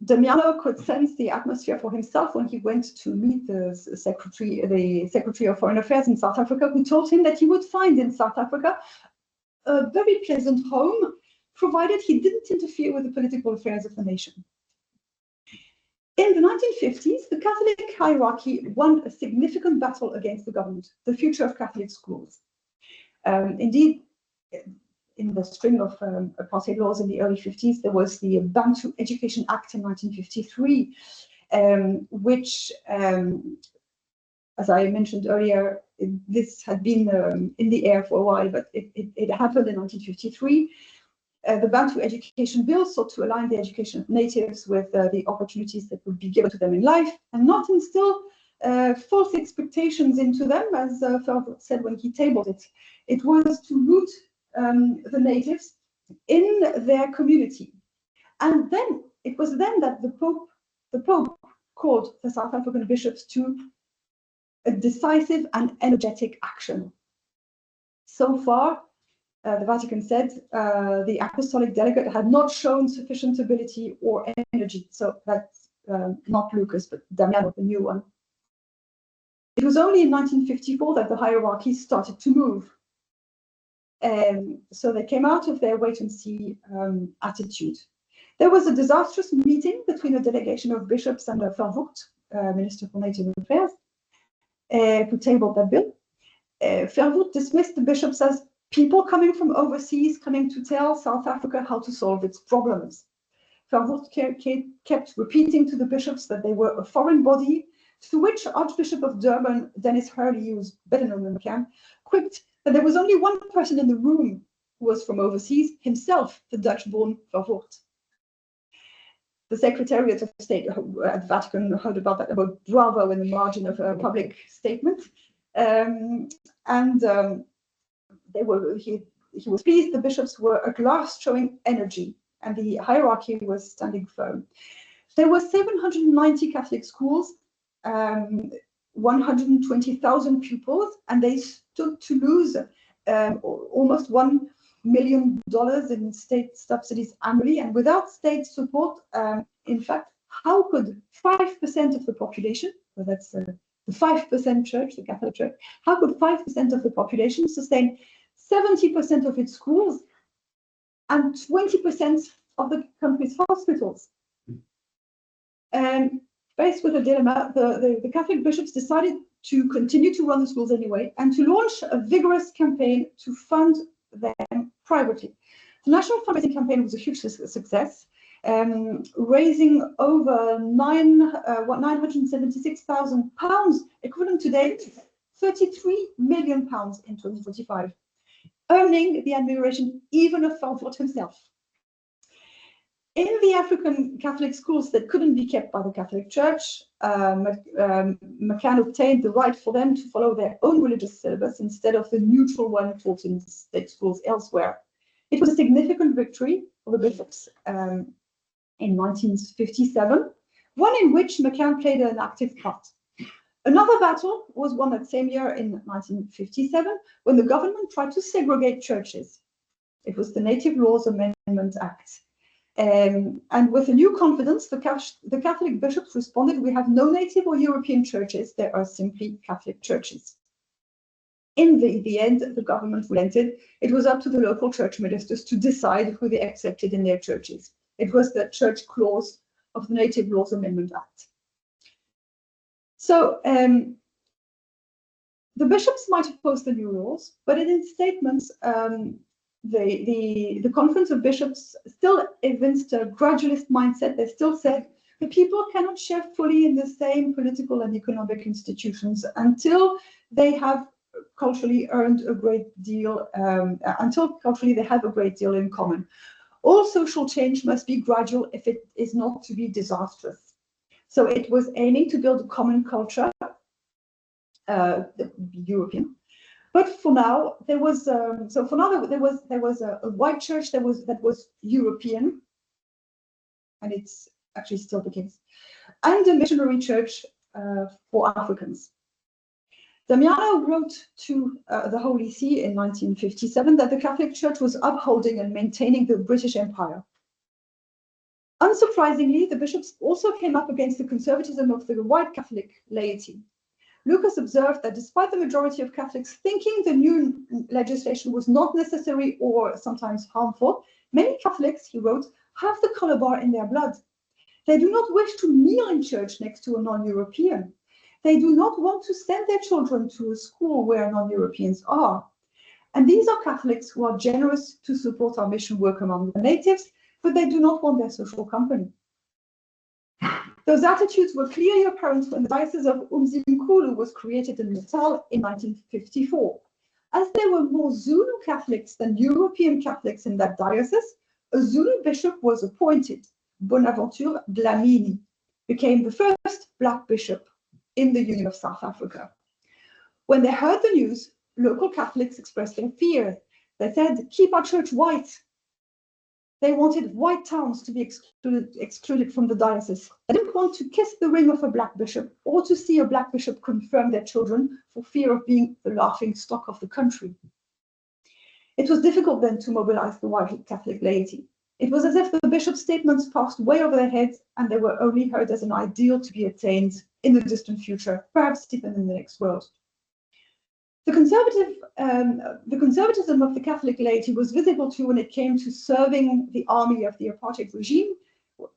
Damiano could sense the atmosphere for himself when he went to meet the Secretary of Foreign Affairs in South Africa, who told him that he would find in South Africa a very pleasant home, provided he didn't interfere with the political affairs of the nation. In the 1950s, the Catholic hierarchy won a significant battle against the government, the future of Catholic schools. Indeed, in the string of apartheid laws in the early 50s, there was the Bantu Education Act in 1953, which, as I mentioned earlier, this had been in the air for a while, but it happened in 1953. The Bantu Education Bill sought to align the education of natives with the opportunities that would be given to them in life, and not instill false expectations into them, as Felder said when he tabled it. It was to root the natives in their community. And then it was then that the Pope the Pope called the South African bishops to a decisive and energetic action. So far, the Vatican said the Apostolic Delegate had not shown sufficient ability or energy. So that's not Lucas, but Damiano, the new one. It was only in 1954 that the hierarchy started to move. So they came out of their wait-and-see attitude. There was a disastrous meeting between a delegation of bishops and Verwoerd, Minister for Native Affairs, who tabled that bill. Verwoerd dismissed the bishops as people coming from overseas, coming to tell South Africa how to solve its problems. Verwoerd kept repeating to the bishops that they were a foreign body, to which Archbishop of Durban, Dennis Hurley, who was better known than McCann, quipped that there was only one person in the room who was from overseas, himself, the Dutch-born Verwoerd. The Secretariat of State at the Vatican heard about that, about bravo in the margin of a public statement. He was pleased the bishops were at last showing energy, and the hierarchy was standing firm. There were 790 Catholic schools, 120,000 pupils, and they stood to lose almost $1 million in state subsidies annually. And without state support, in fact, how could 5% of the population, so that's the 5% church, the Catholic Church, how could 5% of the population sustain 70% of its schools and 20% of the country's hospitals? Faced with a dilemma, the Catholic bishops decided to continue to run the schools anyway and to launch a vigorous campaign to fund them privately. The national fundraising campaign was a huge success, raising over £976,000, equivalent today to £33 million in 2025, earning the admiration even of Verwoerd himself. In the African Catholic schools that couldn't be kept by the Catholic Church, McCann obtained the right for them to follow their own religious syllabus instead of the neutral one taught in state schools elsewhere. It was a significant victory for the bishops in 1957, one in which McCann played an active part. Another battle was won that same year in 1957 when the government tried to segregate churches. It was the Native Laws Amendment Act. And with a new confidence, the Catholic bishops responded, "We have no native or European churches, there are simply Catholic churches." In the end, the government relented. It was up to the local church ministers to decide who they accepted in their churches. It was the church clause of the Native Laws Amendment Act. So the bishops might oppose the new laws, but in statements, the Conference of Bishops still evinced a gradualist mindset. They still said the people cannot share fully in the same political and economic institutions until they have culturally earned a great deal, until culturally they have a great deal in common. All social change must be gradual if it is not to be disastrous. So it was aiming to build a common culture, European. But for now, there was a white church that was European, and it's actually still the case, and a missionary church for Africans. Damiano wrote to the Holy See in 1957 that the Catholic Church was upholding and maintaining the British Empire. Unsurprisingly, the bishops also came up against the conservatism of the white Catholic laity. Lucas observed that despite the majority of Catholics thinking the new legislation was not necessary or sometimes harmful, many Catholics, he wrote, have the colour bar in their blood. They do not wish to kneel in church next to a non-European. They do not want to send their children to a school where non-Europeans are. And these are Catholics who are generous to support our mission work among the natives, but they do not want their social company. Those attitudes were clearly apparent when the Diocese of Umzimkhulu was created in Natal in 1954. As there were more Zulu Catholics than European Catholics in that diocese, a Zulu bishop was appointed. Bonaventure Dlamini became the first Black bishop in the Union of South Africa. When they heard the news, local Catholics expressed their fear. They said, "Keep our church white." They wanted white towns to be excluded from the diocese. They didn't want to kiss the ring of a black bishop or to see a black bishop confirm their children for fear of being the laughing stock of the country. It was difficult then to mobilize the white Catholic laity. It was as if the bishop's statements passed way over their heads and they were only heard as an ideal to be attained in the distant future, perhaps even in the next world. The conservatism of the Catholic laity was visible too when it came to serving the army of the apartheid regime,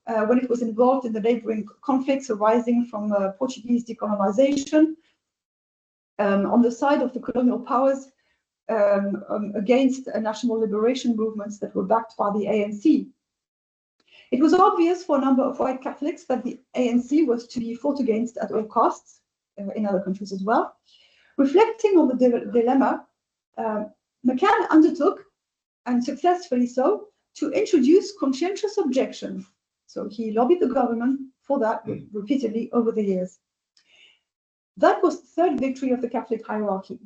when it was involved in the neighboring conflicts arising from Portuguese decolonization on the side of the colonial powers against national liberation movements that were backed by the ANC. It was obvious for a number of white Catholics that the ANC was to be fought against at all costs, in other countries as well. Reflecting on the dilemma, McCann undertook, and successfully so, to introduce conscientious objections. So he lobbied the government for that repeatedly over the years. That was the third victory of the Catholic hierarchy.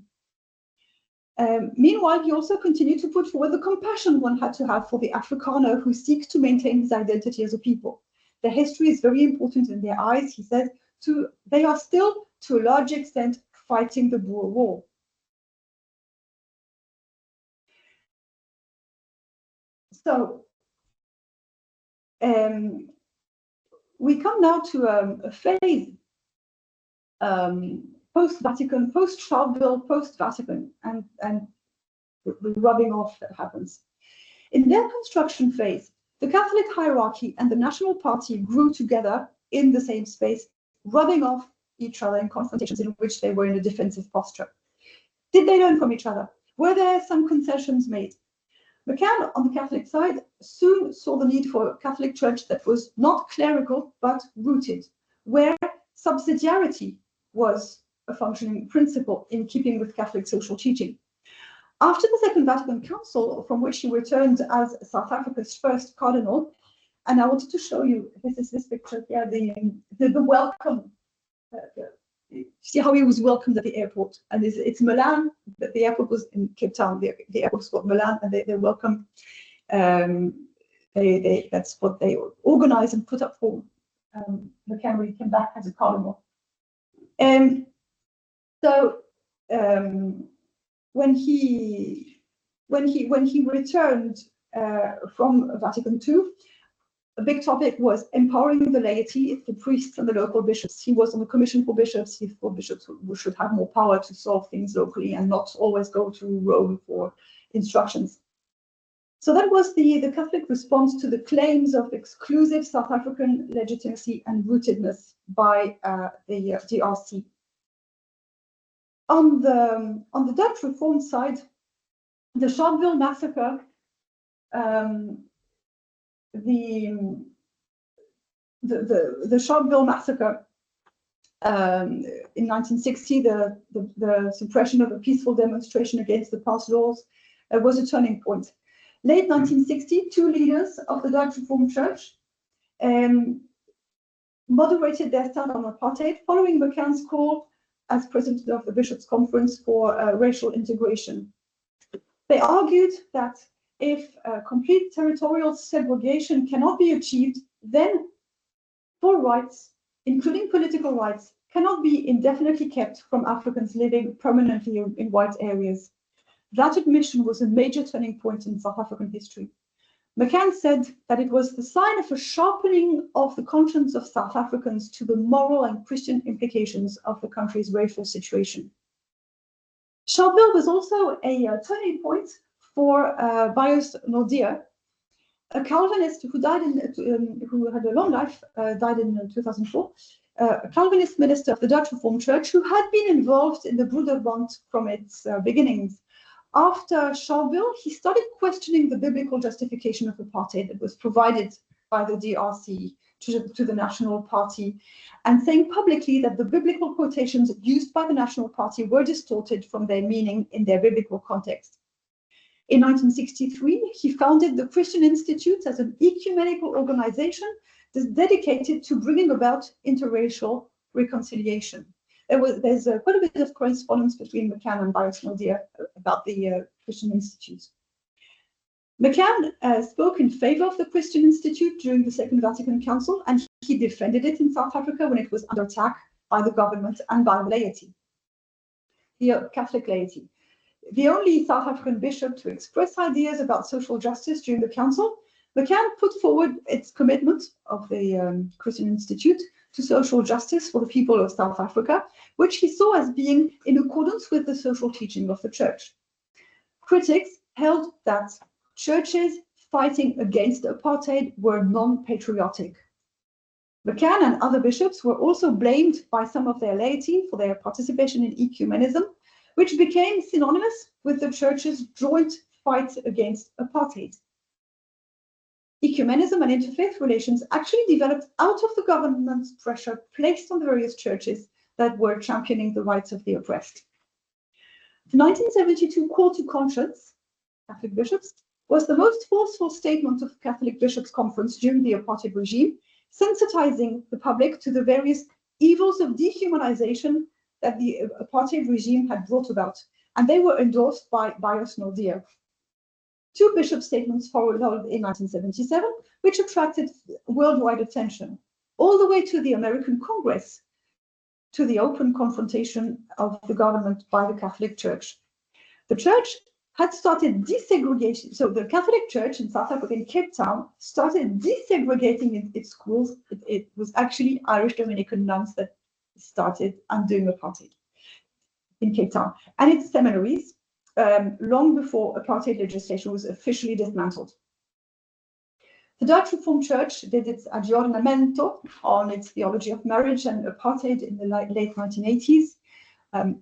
Meanwhile, he also continued to put forward the compassion one had to have for the Afrikaner who seeks to maintain his identity as a people. Their history is very important in their eyes, he said. They are still, to a large extent, fighting the Boer War. So we come now to a phase post-Vatican, post-Sharpeville, post-Vatican, and the rubbing off that happens. In their construction phase, the Catholic hierarchy and the National Party grew together in the same space, rubbing off each other in confrontations in which they were in a defensive posture. Did they learn from each other? Were there some concessions made? McCann, on the Catholic side, soon saw the need for a Catholic Church that was not clerical, but rooted, where subsidiarity was a functioning principle in keeping with Catholic social teaching. After the Second Vatican Council, from which he returned as South Africa's first Cardinal, and I wanted to show you, this is this picture here, the welcome. See how he was welcomed at the airport, and it's Milan. The airport was in Cape Town. The airport was called Milan, and they welcome. That's what they organized and put up for McCann when he came back as a cardinal. So when he returned from Vatican II, a big topic was empowering the laity, the priests and the local bishops. He was on the commission for bishops. He thought bishops should have more power to solve things locally and not always go to Rome for instructions. So that was the Catholic response to the claims of exclusive South African legitimacy and rootedness by the DRC. On the Dutch Reform side, the Sharpeville massacre, the Sharpeville massacre in 1960, the suppression of a peaceful demonstration against the past laws, was a turning point. Late 1960, two leaders of the Dutch Reformed Church moderated their stand on apartheid, following McCann's call as president of the Bishops' Conference for racial integration. They argued that if complete territorial segregation cannot be achieved, then full rights, including political rights, cannot be indefinitely kept from Africans living permanently in white areas. That admission was a major turning point in South African history. McCann said that it was the sign of a sharpening of the conscience of South Africans to the moral and Christian implications of the country's racial situation. Sharpeville was also a turning point for Pius XII, a Calvinist who died who had a long life, died in 2004, a Calvinist minister of the Dutch Reformed Church who had been involved in the Broederbond from its beginnings. After Sharpeville, he started questioning the biblical justification of apartheid that was provided by the DRC to the National Party, and saying publicly that the biblical quotations used by the National Party were distorted from their meaning in their biblical context. In 1963, he founded the Christian Institute as an ecumenical organization dedicated to bringing about interracial reconciliation. There's quite a bit of correspondence between McCann and Pius XII about the Christian Institute. McCann spoke in favor of the Christian Institute during the Second Vatican Council, and he defended it in South Africa when it was under attack by the government and by the laity, the Catholic laity. The only South African bishop to express ideas about social justice during the council, McCann put forward its commitment of the Christian Institute to social justice for the people of South Africa, which he saw as being in accordance with the social teaching of the church. Critics held that churches fighting against apartheid were non-patriotic. McCann and other bishops were also blamed by some of their laity for their participation in ecumenism, which became synonymous with the church's joint fight against apartheid. Ecumenism and interfaith relations actually developed out of the government's pressure placed on the various churches that were championing the rights of the oppressed. The 1972 Call to Conscience, Catholic bishops, was the most forceful statement of the Catholic Bishops' Conference during the apartheid regime, sensitizing the public to the various evils of dehumanization that the apartheid regime had brought about, and they were endorsed by Pius XII. Two bishop statements followed in 1977, which attracted worldwide attention, all the way to the American Congress, to the open confrontation of the government by the Catholic Church. The Church had started desegregation. So the Catholic Church in South Africa, in Cape Town, started desegregating its schools. It was actually Irish Dominican nuns that started undoing apartheid in Cape Town. And its seminaries, long before apartheid legislation was officially dismantled. The Dutch Reformed Church did its aggiornamento on its theology of marriage and apartheid in the late 1980s.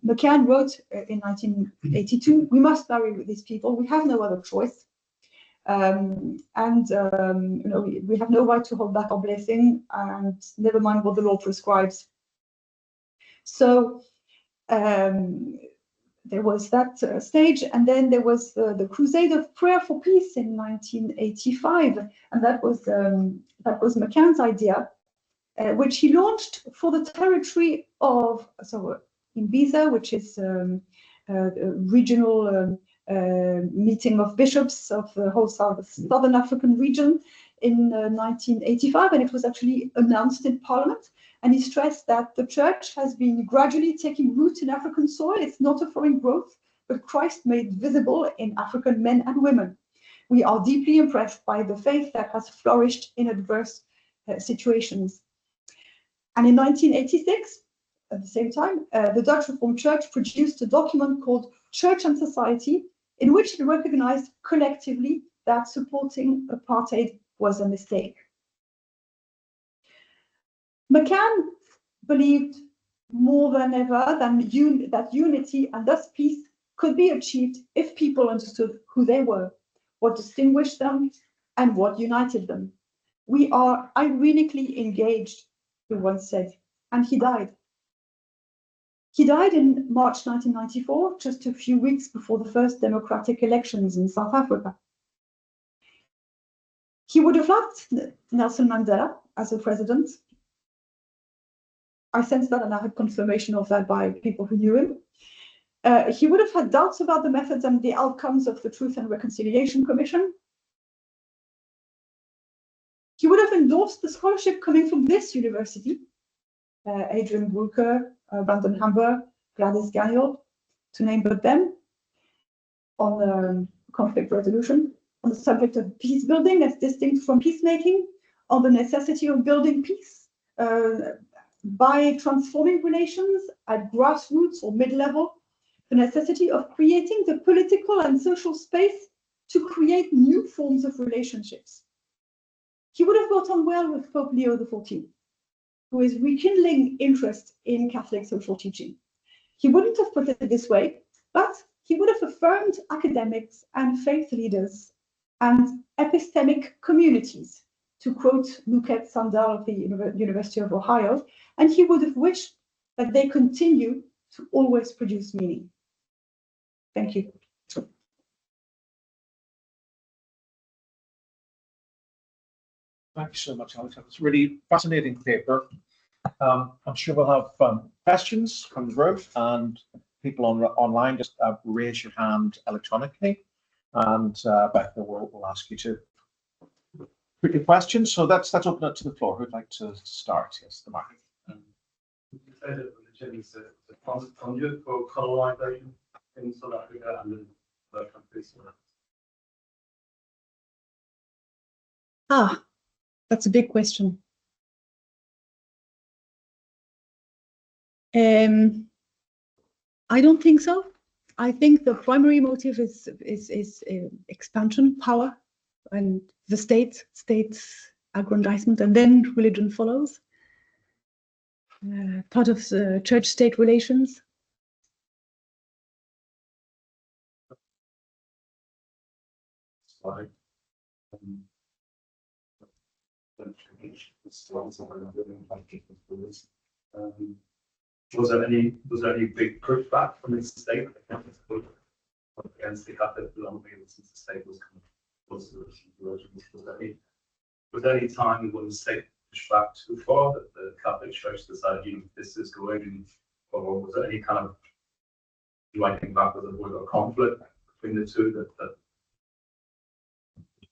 McCann wrote in 1982, "We must marry with these people. We have no other choice. We have no right to hold back our blessing, and never mind what the law prescribes." So there was that stage, and then there was the Crusade of Prayer for Peace in 1985, and that was McCann's idea, which he launched for the territory of Imbiza, which is a regional meeting of bishops of the whole Southern African region in 1985, and it was actually announced in Parliament. And he stressed that the church has been gradually taking root in African soil. It's not a foreign growth, but Christ made visible in African men and women. We are deeply impressed by the faith that has flourished in adverse situations. And in 1986, at the same time, the Dutch Reformed Church produced a document called Church and Society, in which it recognized collectively that supporting apartheid was a mistake. McCann believed more than ever that unity and thus peace could be achieved if people understood who they were, what distinguished them, and what united them. "We are ironically engaged," he once said, and he died. He died in March 1994, just a few weeks before the first democratic elections in South Africa. He would have liked Nelson Mandela as a president. I sensed that, and I had confirmation of that by people who knew him. He would have had doubts about the methods and the outcomes of the Truth and Reconciliation Commission. He would have endorsed the scholarship coming from this university, Adrian Brooker, Brandon Hamber, Gladys Gagnon, to name but them, on conflict resolution, on the subject of peace building as distinct from peacemaking, on the necessity of building peace by transforming relations at grassroots or mid-level, the necessity of creating the political and social space to create new forms of relationships. He would have got on well with Pope Leo XIV, who is rekindling interest in Catholic social teaching. He wouldn't have put it this way, but he would have affirmed academics and faith leaders and epistemic communities, to quote Luquette Sandal of the University of Ohio, and he would have wished that they continue to always produce meaning. Thank you. Thank you so much, Alex. It's a really fascinating paper. I'm sure we'll have questions from the group, and people online just raise your hand electronically, And Becca will ask you to put your questions. So let's open it to the floor. Who'd like to start? Yes, the Mark. You said that religion is a conduit for colonization in South Africa and in other countries. That's a big question. I don't think so. I think the primary motive is expansion, power, and the state's aggrandizement, and then religion follows. Part of the church-state relations. Was there any big pushback from the state against the Catholic philosophy since the state was kind of close to religion? Was there any time when the state pushed back too far that the Catholic Church decided, this is going, or was there any kind of, you might think back, was there a conflict between the two that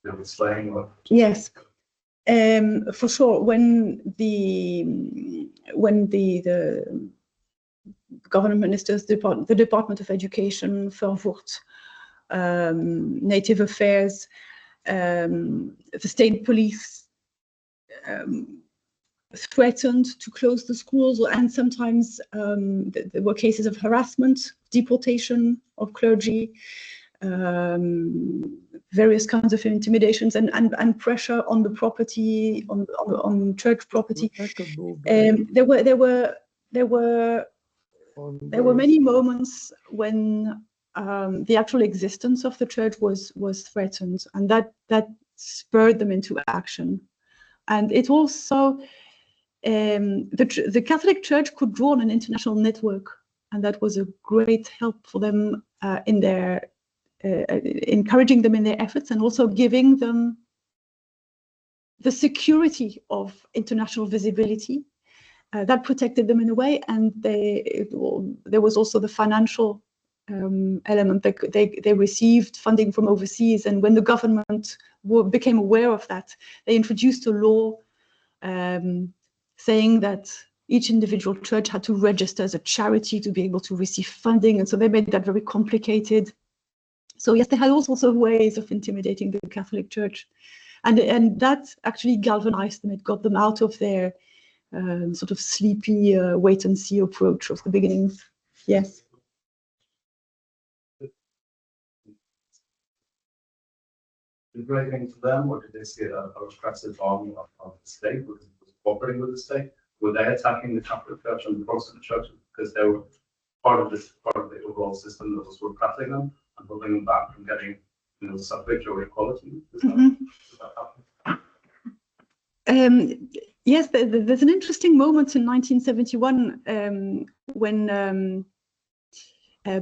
they were slaying? Or? Yes. For sure, when the government ministers, the Department of Education, Vervoort, Native Affairs, the state police threatened to close the schools, and sometimes there were cases of harassment, deportation of clergy, various kinds of intimidations and pressure on the property, on church property. There were many moments when the actual existence of the church was threatened, and that spurred them into action. And it also the Catholic Church could draw on an international network, and that was a great help for them in their encouraging them in their efforts, and also giving them the security of international visibility that protected them in a way. And there was also the financial element. They received funding from overseas, and when the government became aware of that, they introduced a law saying that each individual church had to register as a charity to be able to receive funding, and so they made that very complicated. So yes, they had all sorts of ways of intimidating the Catholic Church, and that actually galvanized them. It got them out of their sort of sleepy wait-and-see approach of the beginning. Yes. Did it do anything to them, or did they see a repressive arm of the state because it was cooperating with the state? Were they attacking the Catholic Church and the Protestant Church because they were part of the overall system that was repressing them and holding them back from getting, suffrage or equality? Yes, there's an interesting moment in 1971 when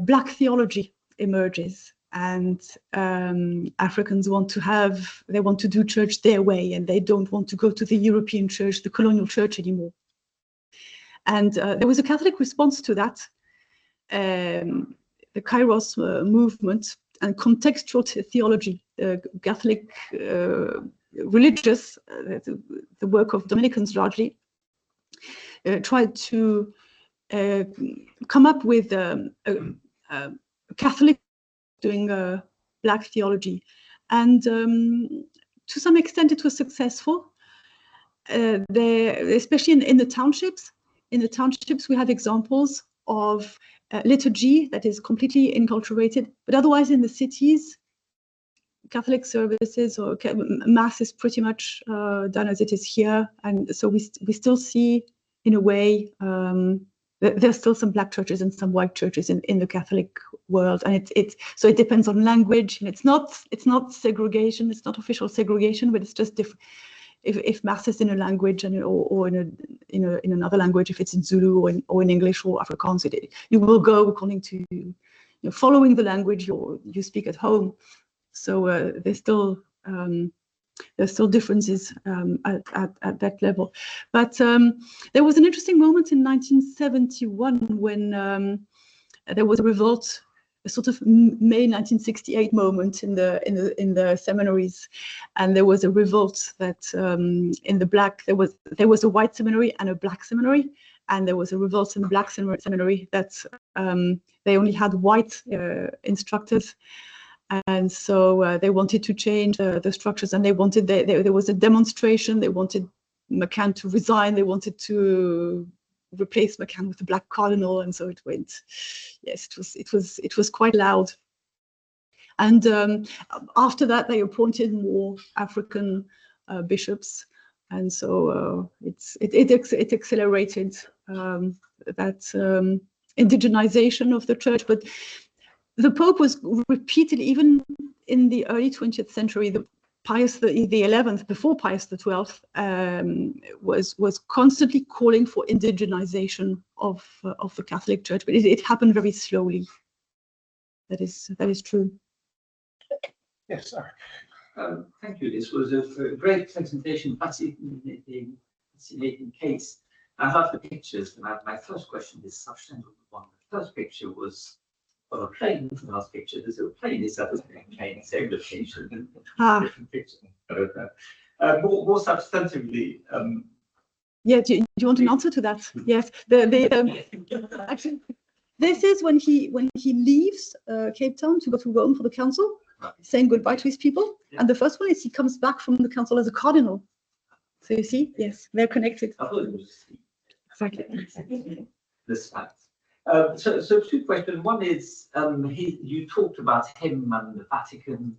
Black theology emerges, and Africans want to do church their way, and they don't want to go to the European church, the colonial church anymore. And there was a Catholic response to that, the Kairos movement and contextual theology, Catholic religious, the work of Dominicans largely, tried to come up with a Catholic doing Black theology. And to some extent it was successful. Especially in the townships. In the townships we have examples of liturgy that is completely enculturated, but otherwise in the cities, Catholic services or Mass is pretty much done as it is here, and so we still see, in a way, there's still some Black churches and some white churches in the Catholic world, and so it depends on language, and it's not segregation, it's not official segregation, but it's just different. If Mass is in a language or in another language, if it's in Zulu or in English or Afrikaans, you will go according to following the language you speak at home. So there's still differences at that level. But there was an interesting moment in 1971 when there was a revolt sort of May 1968 moment in the seminaries, and there was a revolt that in the black there was a white seminary and a black seminary, and there was a revolt in the black seminary that they only had white instructors, and so they wanted to change the structures, and they wanted there was a demonstration. They wanted McCann to resign. They wanted to replace McCann with the black cardinal, and so it went. Yes, it was quite loud. And after that, they appointed more African bishops, and so it accelerated that indigenization of the church. But the Pope was repeatedly, even in the early 20th century, the Pius XI, before Pius XII, was constantly calling for indigenization of the Catholic Church, but it happened very slowly. That is true. Yes, sir. Thank you. This was a great presentation, fascinating case. I love the pictures. My first question is substantial one. The first picture was of a plane. The last picture, there's a plane. Is that a plane? Same location. Different picture. More substantively. Yeah. Do you want an answer to that? Yes. Actually, this is when he leaves Cape Town to go to Rome for the council, right, saying goodbye to his people. Yeah. And the first one is he comes back from the council as a cardinal. So you see, yes, they're connected. I thought it was exactly. This fact. So two questions. One is you talked about him and the Vatican.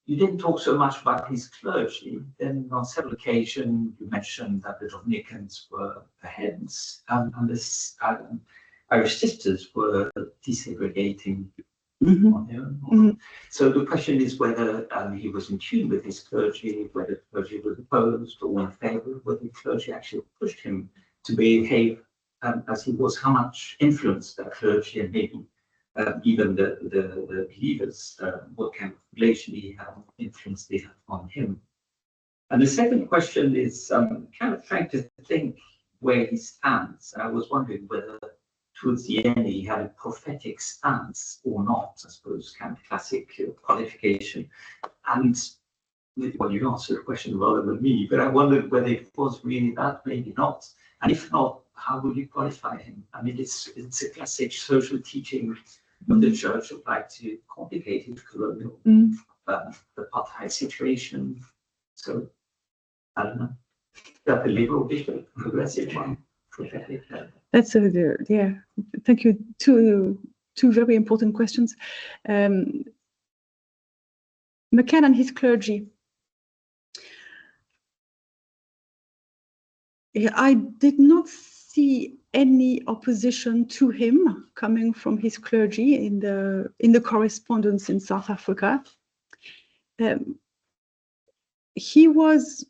You didn't talk so much about his clergy. Then on several occasions you mentioned that the Dominicans were the heads, and the Irish sisters were desegregating on their own. Mm-hmm. So the question is whether he was in tune with his clergy, whether the clergy was opposed or in favor, whether the clergy actually pushed him to behave as he was, how much influence that clergy and maybe even the believers, what kind of relation he had, influence they had on him. And the second question is kind of trying to think where he stands. I was wondering whether towards the end he had a prophetic stance or not, I suppose, kind of classic qualification. And well, you answered the question rather than me, but I wondered whether it was really that, maybe not. And if not, how would you qualify him? I mean, it's a classic social teaching of the church applied to complicated colonial apartheid situation. So, I don't know. That the liberal bishop, progressive one, prophetic. That's yeah. Thank you. Two very important questions. McCann and his clergy. I did not see any opposition to him coming from his clergy in the correspondence in South Africa. He was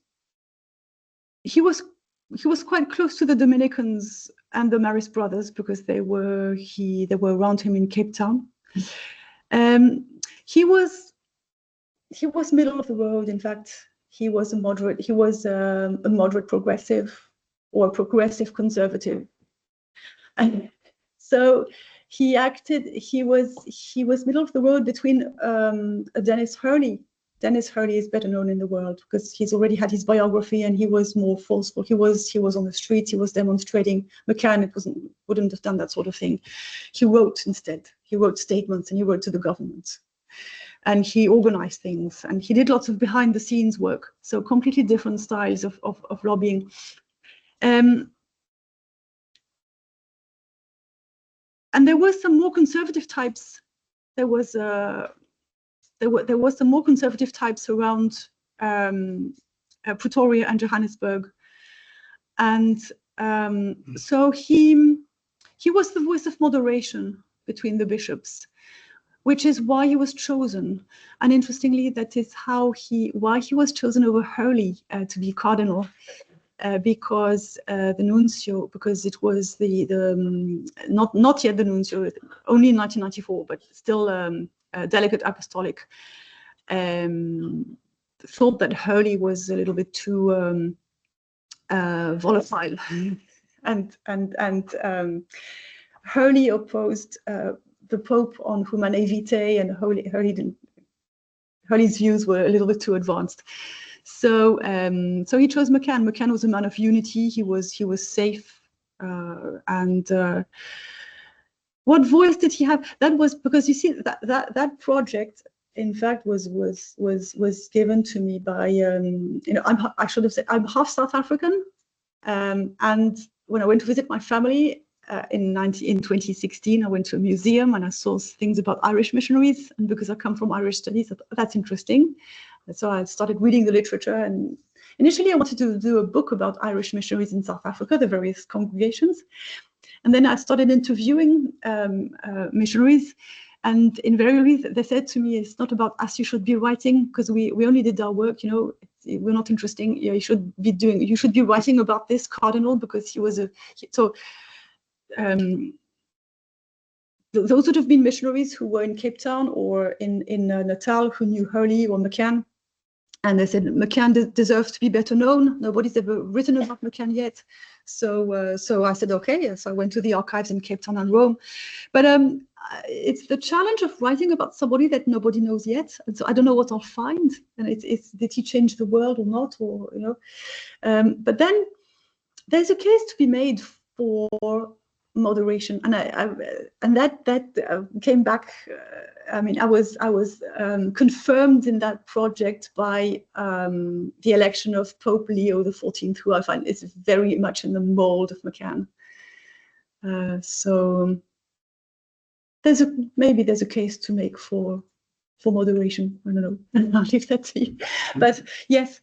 quite close to the Dominicans and the Marist brothers because they were around him in Cape Town. He was middle of the road. In fact, he was a moderate progressive or a progressive conservative. And so he was middle of the road between Dennis Hurley. Dennis Hurley is better known in the world because he's already had his biography and he was more forceful. He was on the streets, he was demonstrating. McCann wouldn't have done that sort of thing. He wrote instead. He wrote statements and he wrote to the government. And he organized things and he did lots of behind the scenes work. So completely different styles of lobbying. And there were some more conservative types. There was some more conservative types around Pretoria and Johannesburg, and so he was the voice of moderation between the bishops, which is why he was chosen. And interestingly, that is why he was chosen over Hurley to be cardinal. Because the nuncio, because it was not yet the nuncio, only in 1994, but still delegate apostolic, thought that Hurley was a little bit too volatile, and Hurley opposed the the Pope on Humanae Vitae and Hurley's views were a little bit too advanced. So so he chose McCann. McCann was a man of unity. He was safe, and what voice did he have? That was because you see that project, in fact, was given to me by I should have said I'm half South African, and when I went to visit my family in 2016, I went to a museum and I saw things about Irish missionaries, and because I come from Irish studies, I thought, that's interesting. And so I started reading the literature, and initially I wanted to do a book about Irish missionaries in South Africa, the various congregations. And then I started interviewing missionaries, and invariably they said to me, it's not about us you should be writing, because we only did our work, we're not interesting. You should be writing about this Cardinal, because he was those would have been missionaries who were in Cape Town or in Natal, who knew Hurley or McCann. And they said, McCann deserves to be better known. Nobody's ever written about McCann yet. So I said, okay. So I went to the archives in Cape Town and Rome. But it's the challenge of writing about somebody that nobody knows yet. And so I don't know what I'll find. And it's did he change the world or not? Or but then there's a case to be made for moderation, and that came back. I was confirmed in that project by the election of Pope Leo XIV, who I find is very much in the mold of McCann. So maybe there's a case to make for moderation. I don't know. I'll leave that to you. But yes.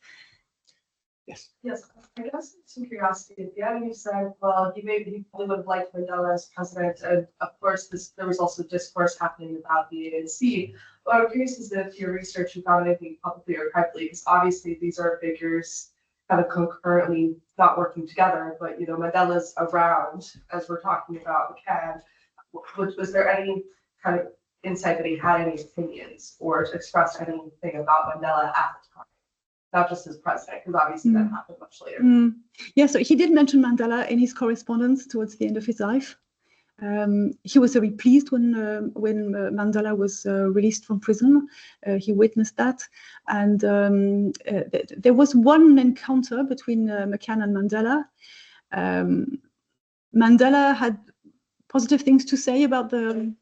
Yes, I guess some curiosity. At the end, you said, well, he probably would have liked Mandela as president, and of course, there was also discourse happening about the ANC. But I'm curious as if your research, you found anything publicly or privately, because obviously these are figures kind of concurrently not working together. But Mandela's around as we're talking about McCann. Was there any kind of insight that he had any opinions or expressed anything about Mandela at the time? Not just as president, because obviously that happened much later. Yeah, so he did mention Mandela in his correspondence towards the end of his life. He was very pleased when Mandela was released from prison. He witnessed that, and there was one encounter between McCann and Mandela. Mandela had positive things to say about the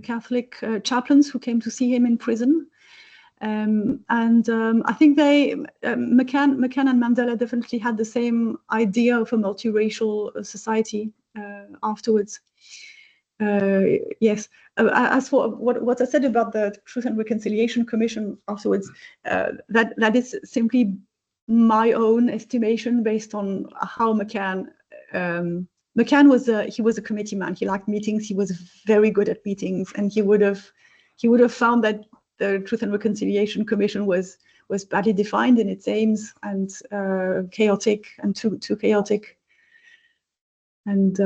Catholic chaplains who came to see him in prison. I think McCann and Mandela definitely had the same idea of a multiracial society afterwards. Yes. As for what I said about the Truth and Reconciliation Commission afterwards, that is simply my own estimation based on how McCann was a committee man. He liked meetings. He was very good at meetings, and he would have found that the Truth and Reconciliation Commission was badly defined in its aims and chaotic and too chaotic. And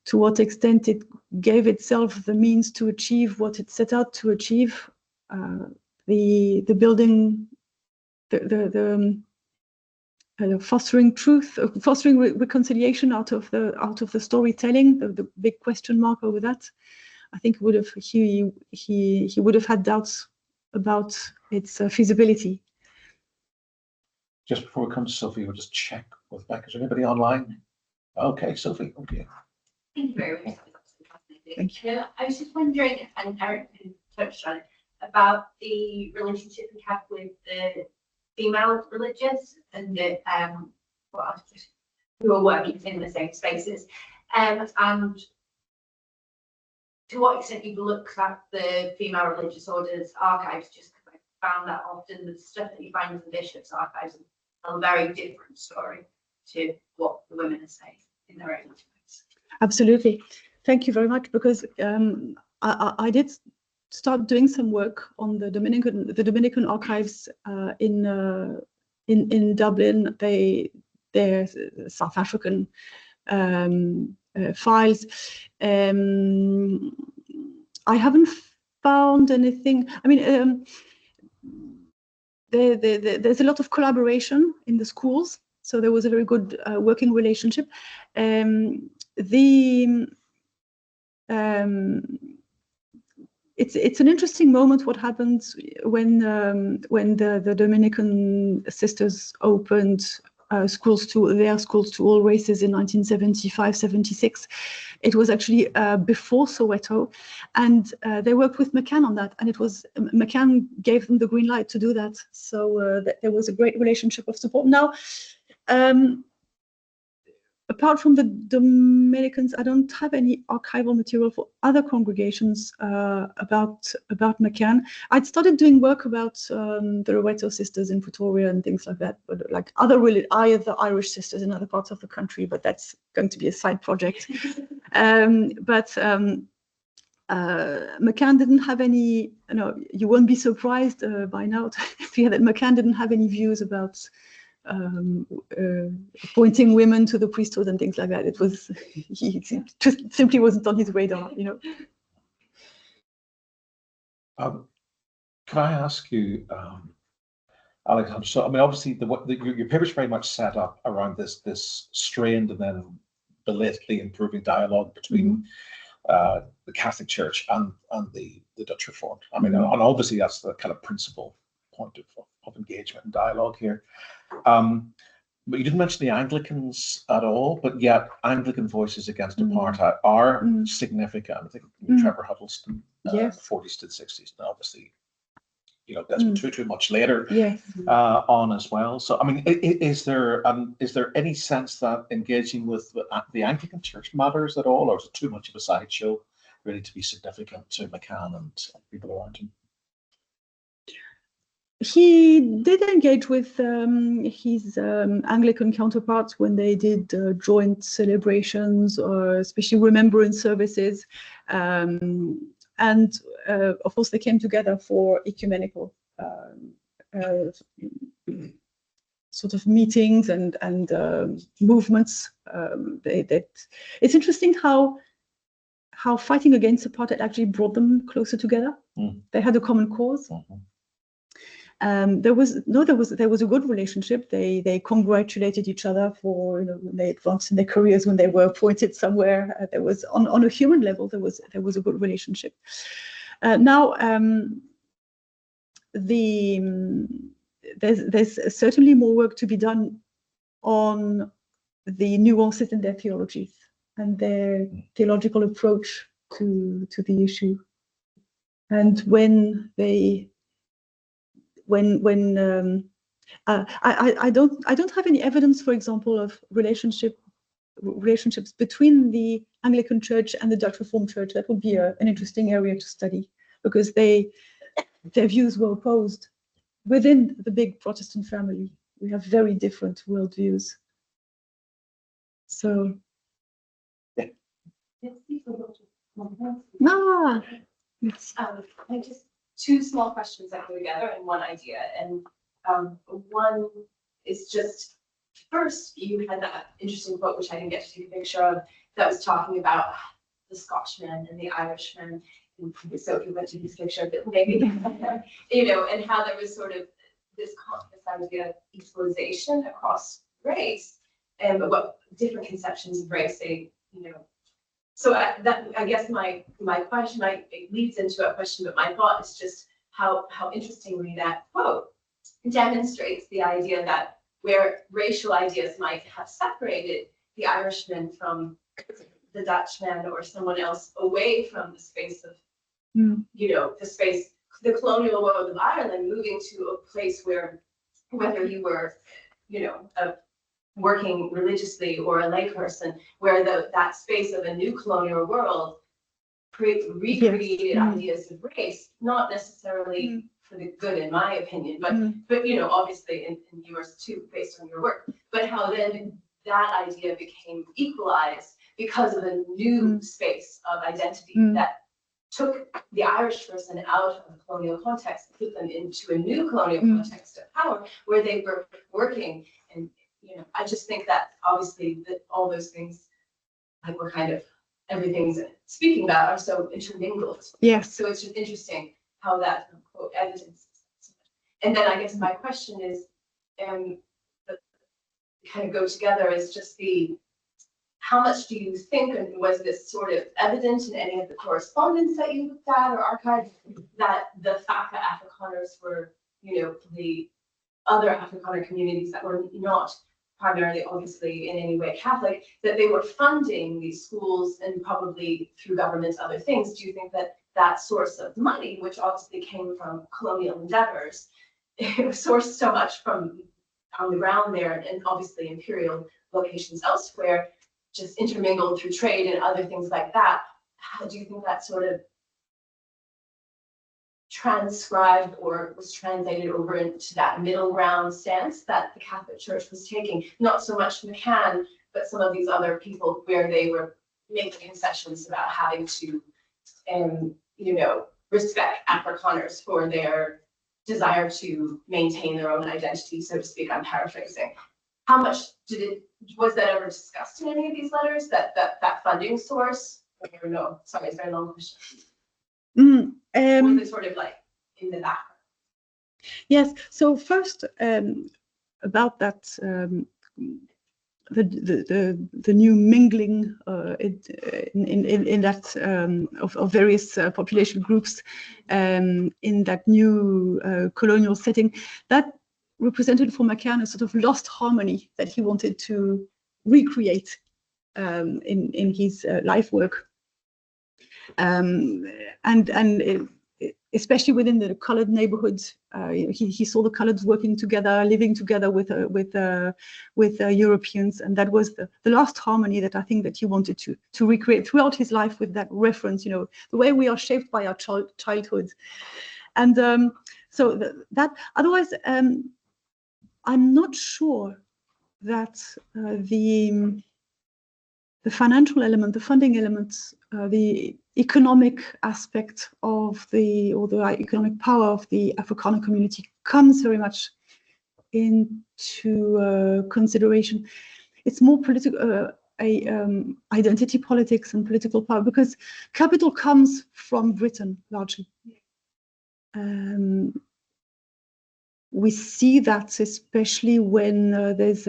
to what extent it gave itself the means to achieve what it set out to achieve, the building, the fostering truth, fostering reconciliation out of the storytelling, the big question mark over that. I think he would have had doubts about its feasibility. Just before we come to Sophie, we'll just check with back. Is there anybody online? Okay, Sophie, okay. Thank you very much. Thank you. I was just wondering, and Eric touched on it, about the relationship we have with the female religious and the who are working in the same spaces, and to what extent you've looked at the female religious orders archives, just because I found that often the stuff that you find in the bishops' archives is a very different story to what the women are saying in their own lives. Absolutely. Thank you very much, because I did start doing some work on the Dominican archives in Dublin. They're South African files. I haven't found anything. I mean, there's a lot of collaboration in the schools, so there was a very good working relationship. it's an interesting moment what happened when the Dominican sisters opened their schools to all races in 1975-76. It was actually before Soweto, and they worked with McCann on that, and it was McCann gave them the green light to do that. So there was a great relationship of support. Now, apart from the Dominicans, I don't have any archival material for other congregations about McCann. I'd started doing work about the Roweto sisters in Pretoria and things like that, but like other Irish sisters in other parts of the country, but that's going to be a side project. McCann didn't have any, you won't be surprised by now to hear that McCann didn't have any views about appointing women to the priesthood and things like that. It was, he just simply wasn't on his radar, Can I ask you, Alexandra, so I mean, obviously your paper's very much set up around this strained and then belatedly improving dialogue between the Catholic Church and the Dutch Reformed. I mean, and obviously that's the kind of principal point of engagement and dialogue here. But you didn't mention the Anglicans at all, but yet Anglican voices against apartheid are significant. I think Trevor Huddleston, 40s to the 60s, and obviously, Desmond Tutu much later on as well. So, I mean, is there any sense that engaging with the Anglican Church matters at all, or is it too much of a sideshow really to be significant to McCann and people around him? He did engage with his Anglican counterparts when they did joint celebrations, or especially remembrance services. And of course, they came together for ecumenical sort of meetings and movements. It's interesting how fighting against apartheid actually brought them closer together. They had a common cause. There was a good relationship. They congratulated each other for when they advanced in their careers, when they were appointed somewhere. There was on a human level there was a good relationship. Now there's certainly more work to be done on the nuances in their theologies and their theological approach to the issue, and I don't have any evidence, for example, of relationships between the Anglican Church and the Dutch Reformed Church. That would be an interesting area to study, because their views were opposed within the big Protestant family. We have very different worldviews. So, just two small questions that go together and one idea. And one is just, first, you had that interesting quote, which I didn't get to take a picture of, that was talking about the Scotchman and the Irishman. And so if you went to this picture, but maybe, and how there was sort of this idea of equalization across race, and what different conceptions of race So I guess my question, it leads into a question, but my thought is just how interestingly that quote demonstrates the idea that where racial ideas might have separated the Irishman from the Dutchman or someone else away from the space of, the colonial world of Ireland, moving to a place where, whether you were, working religiously or a layperson, where that space of a new colonial world recreated ideas of race, not necessarily for the good, in my opinion, but obviously in yours too, based on your work. But how then that idea became equalized because of a new space of identity that took the Irish person out of the colonial context, put them into a new colonial context of power, where they were working. And I just think that obviously that all those things, like we're kind of, everything's speaking about, are so intermingled. Yes. So it's just interesting how that quote evidences. And then I guess my question is, kind of go together, is just how much do you think, and was this sort of evident in any of the correspondence that you looked at or archived, that the fact that Afrikaners were, the other Afrikaner communities that were not primarily, obviously, in any way Catholic, that they were funding these schools and probably through governments, other things? Do you think that that source of money, which obviously came from colonial endeavors, it was sourced so much from on the ground there, and obviously imperial locations elsewhere, just intermingled through trade and other things like that? How do you think that sort of transcribed or was translated over into that middle ground stance that the Catholic Church was taking? Not so much McCann, but some of these other people where they were making concessions about having to, respect Afrikaners for their desire to maintain their own identity, so to speak. I'm paraphrasing. How much was that ever discussed in any of these letters, that funding source? Or no, sorry, it's a very long question. Was it sort of like in the background? Yes. So first, about that, the new mingling in that of various population groups in that new colonial setting, that represented for McCann a sort of lost harmony that he wanted to recreate in his life work, and especially within the colored neighborhoods. He saw the coloreds working together, living together with Europeans, and that was the last harmony that I think that he wanted to recreate throughout his life, with that reference, the way we are shaped by our childhood. And so that otherwise, I'm not sure that the financial element, the funding elements, the economic aspect of the economic power of the Afrikaner community comes very much into consideration. It's more political, identity politics and political power, because capital comes from Britain largely. We see that especially when there's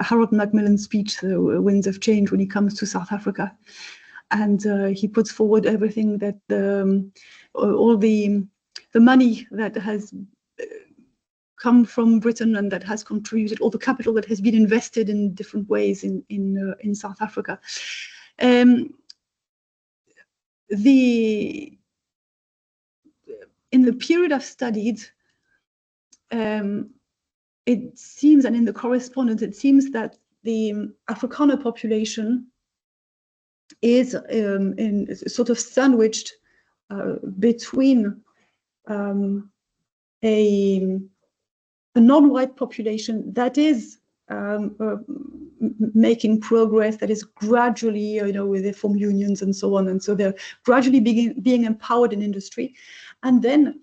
Harold Macmillan's speech, The Winds of Change, when he comes to South Africa, and he puts forward everything that all the money that has come from Britain and that has contributed, all the capital that has been invested in different ways in South Africa. In the period I've studied, it seems, and in the correspondence, it seems that the Afrikaner population is sort of sandwiched between a non-white population that is making progress, that is gradually, with the form unions and so on, and so they're gradually being empowered in industry, and then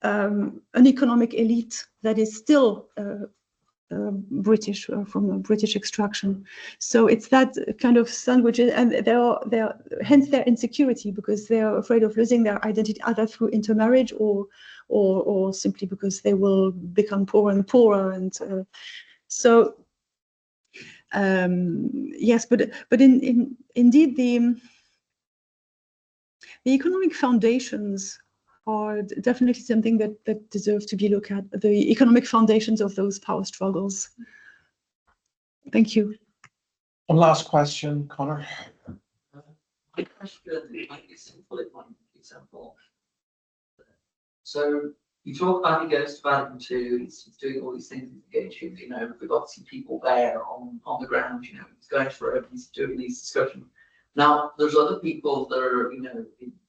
an economic elite that is still British, from a British extraction. So it's that kind of sandwich, and hence their insecurity, because they are afraid of losing their identity, either through intermarriage or simply because they will become poorer and poorer. And so yes, but indeed the economic foundations are definitely something that deserve to be looked at, the economic foundations of those power struggles. Thank you. One last question, Connor. My question might be simple, it might be simple. So you talk about he goes to Vatican II, he's doing all these things, we've got some people there on the ground, he's going to Rome, he's doing these discussions. Now, there's other people that are, in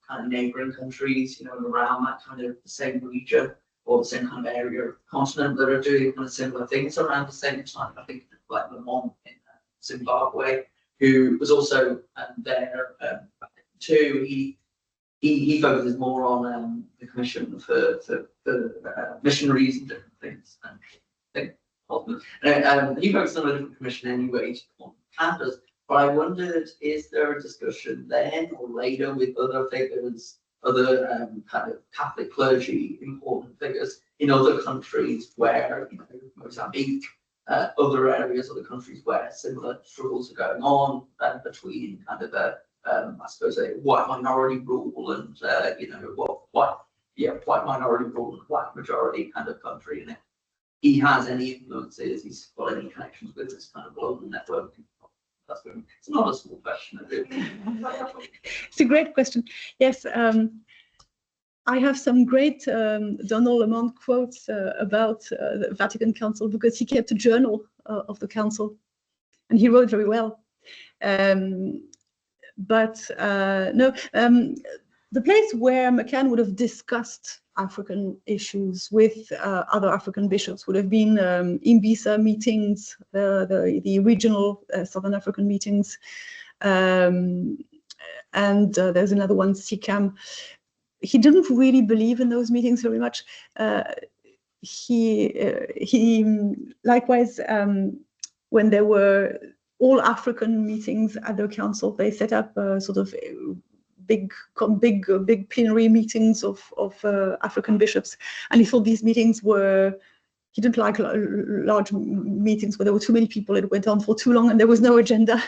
kind of neighboring countries, around that kind of the same region or the same kind of area or continent that are doing kind of similar things around the same time. I think like Lamont in Zimbabwe, who was also there too. He focuses more on the commission for missionaries and different things. And he focuses on a different commission anyway on campus. But I wondered, is there a discussion then or later with other figures other kind of Catholic clergy, important figures in other countries where, you know, Mozambique, other areas, other countries where similar struggles are going on between kind of I suppose a white minority rule and you know, white minority rule and black majority kind of country. And if he has any influences, he's got any connections with this kind of global network. It's not a small question. It's a great question. Yes, I have some great Donald Lemond quotes about the Vatican Council, because he kept a journal of the council, and he wrote very well. The place where McCann would have discussed African issues with other African bishops would have been Imbisa meetings, the regional Southern African meetings, and there's another one, SICAM. He didn't really believe in those meetings very much. He likewise, when there were all African meetings at the council, they set up sort of big plenary meetings of African bishops, and he thought these meetings were. He didn't like large meetings where there were too many people. It went on for too long, and there was no agenda.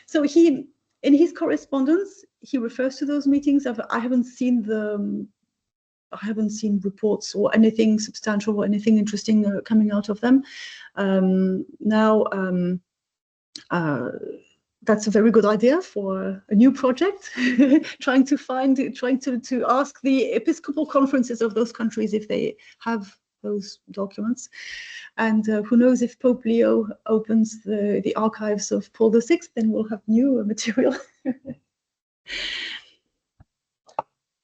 So he, in his correspondence, he refers to those meetings. I haven't seen reports or anything substantial or anything interesting coming out of them. That's a very good idea for a new project, trying to ask the episcopal conferences of those countries if they have those documents. And who knows, if Pope Leo opens the archives of Paul VI, then we'll have new material.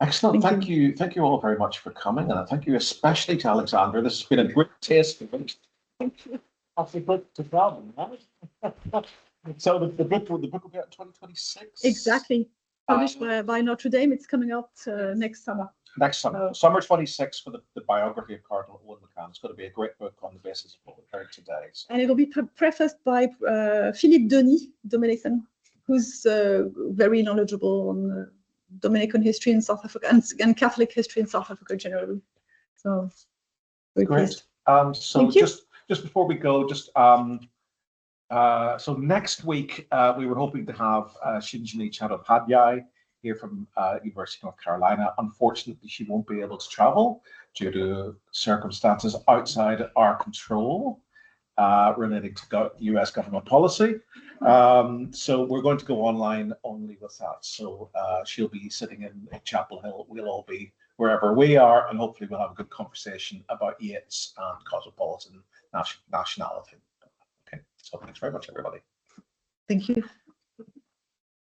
Excellent. Thank you all very much for coming, and thank you especially to Alexandra. This has been a great taste of it. Thank you. That's a book to travel, right? So the book will be out in 2026. Exactly. Published by Notre Dame. It's coming out next summer. Next summer, summer 26, for the biography of Cardinal Owen McCann. It's going to be a great book on the basis of what we've heard today. So. And it'll be prefaced by Philippe Denis, Dominican, who's very knowledgeable on Dominican history in South Africa and Catholic history in South Africa generally. So very great. Pleased. So just before we go, so next week we were hoping to have Shinjini Chattopadhyay here from University of North Carolina. Unfortunately, she won't be able to travel due to circumstances outside our control relating to US government policy. So we're going to go online only with that. So she'll be sitting in Chapel Hill. We'll all be wherever we are, and hopefully we'll have a good conversation about Yeats and cosmopolitan nationality. Okay, so thanks very much, everybody. Thank you.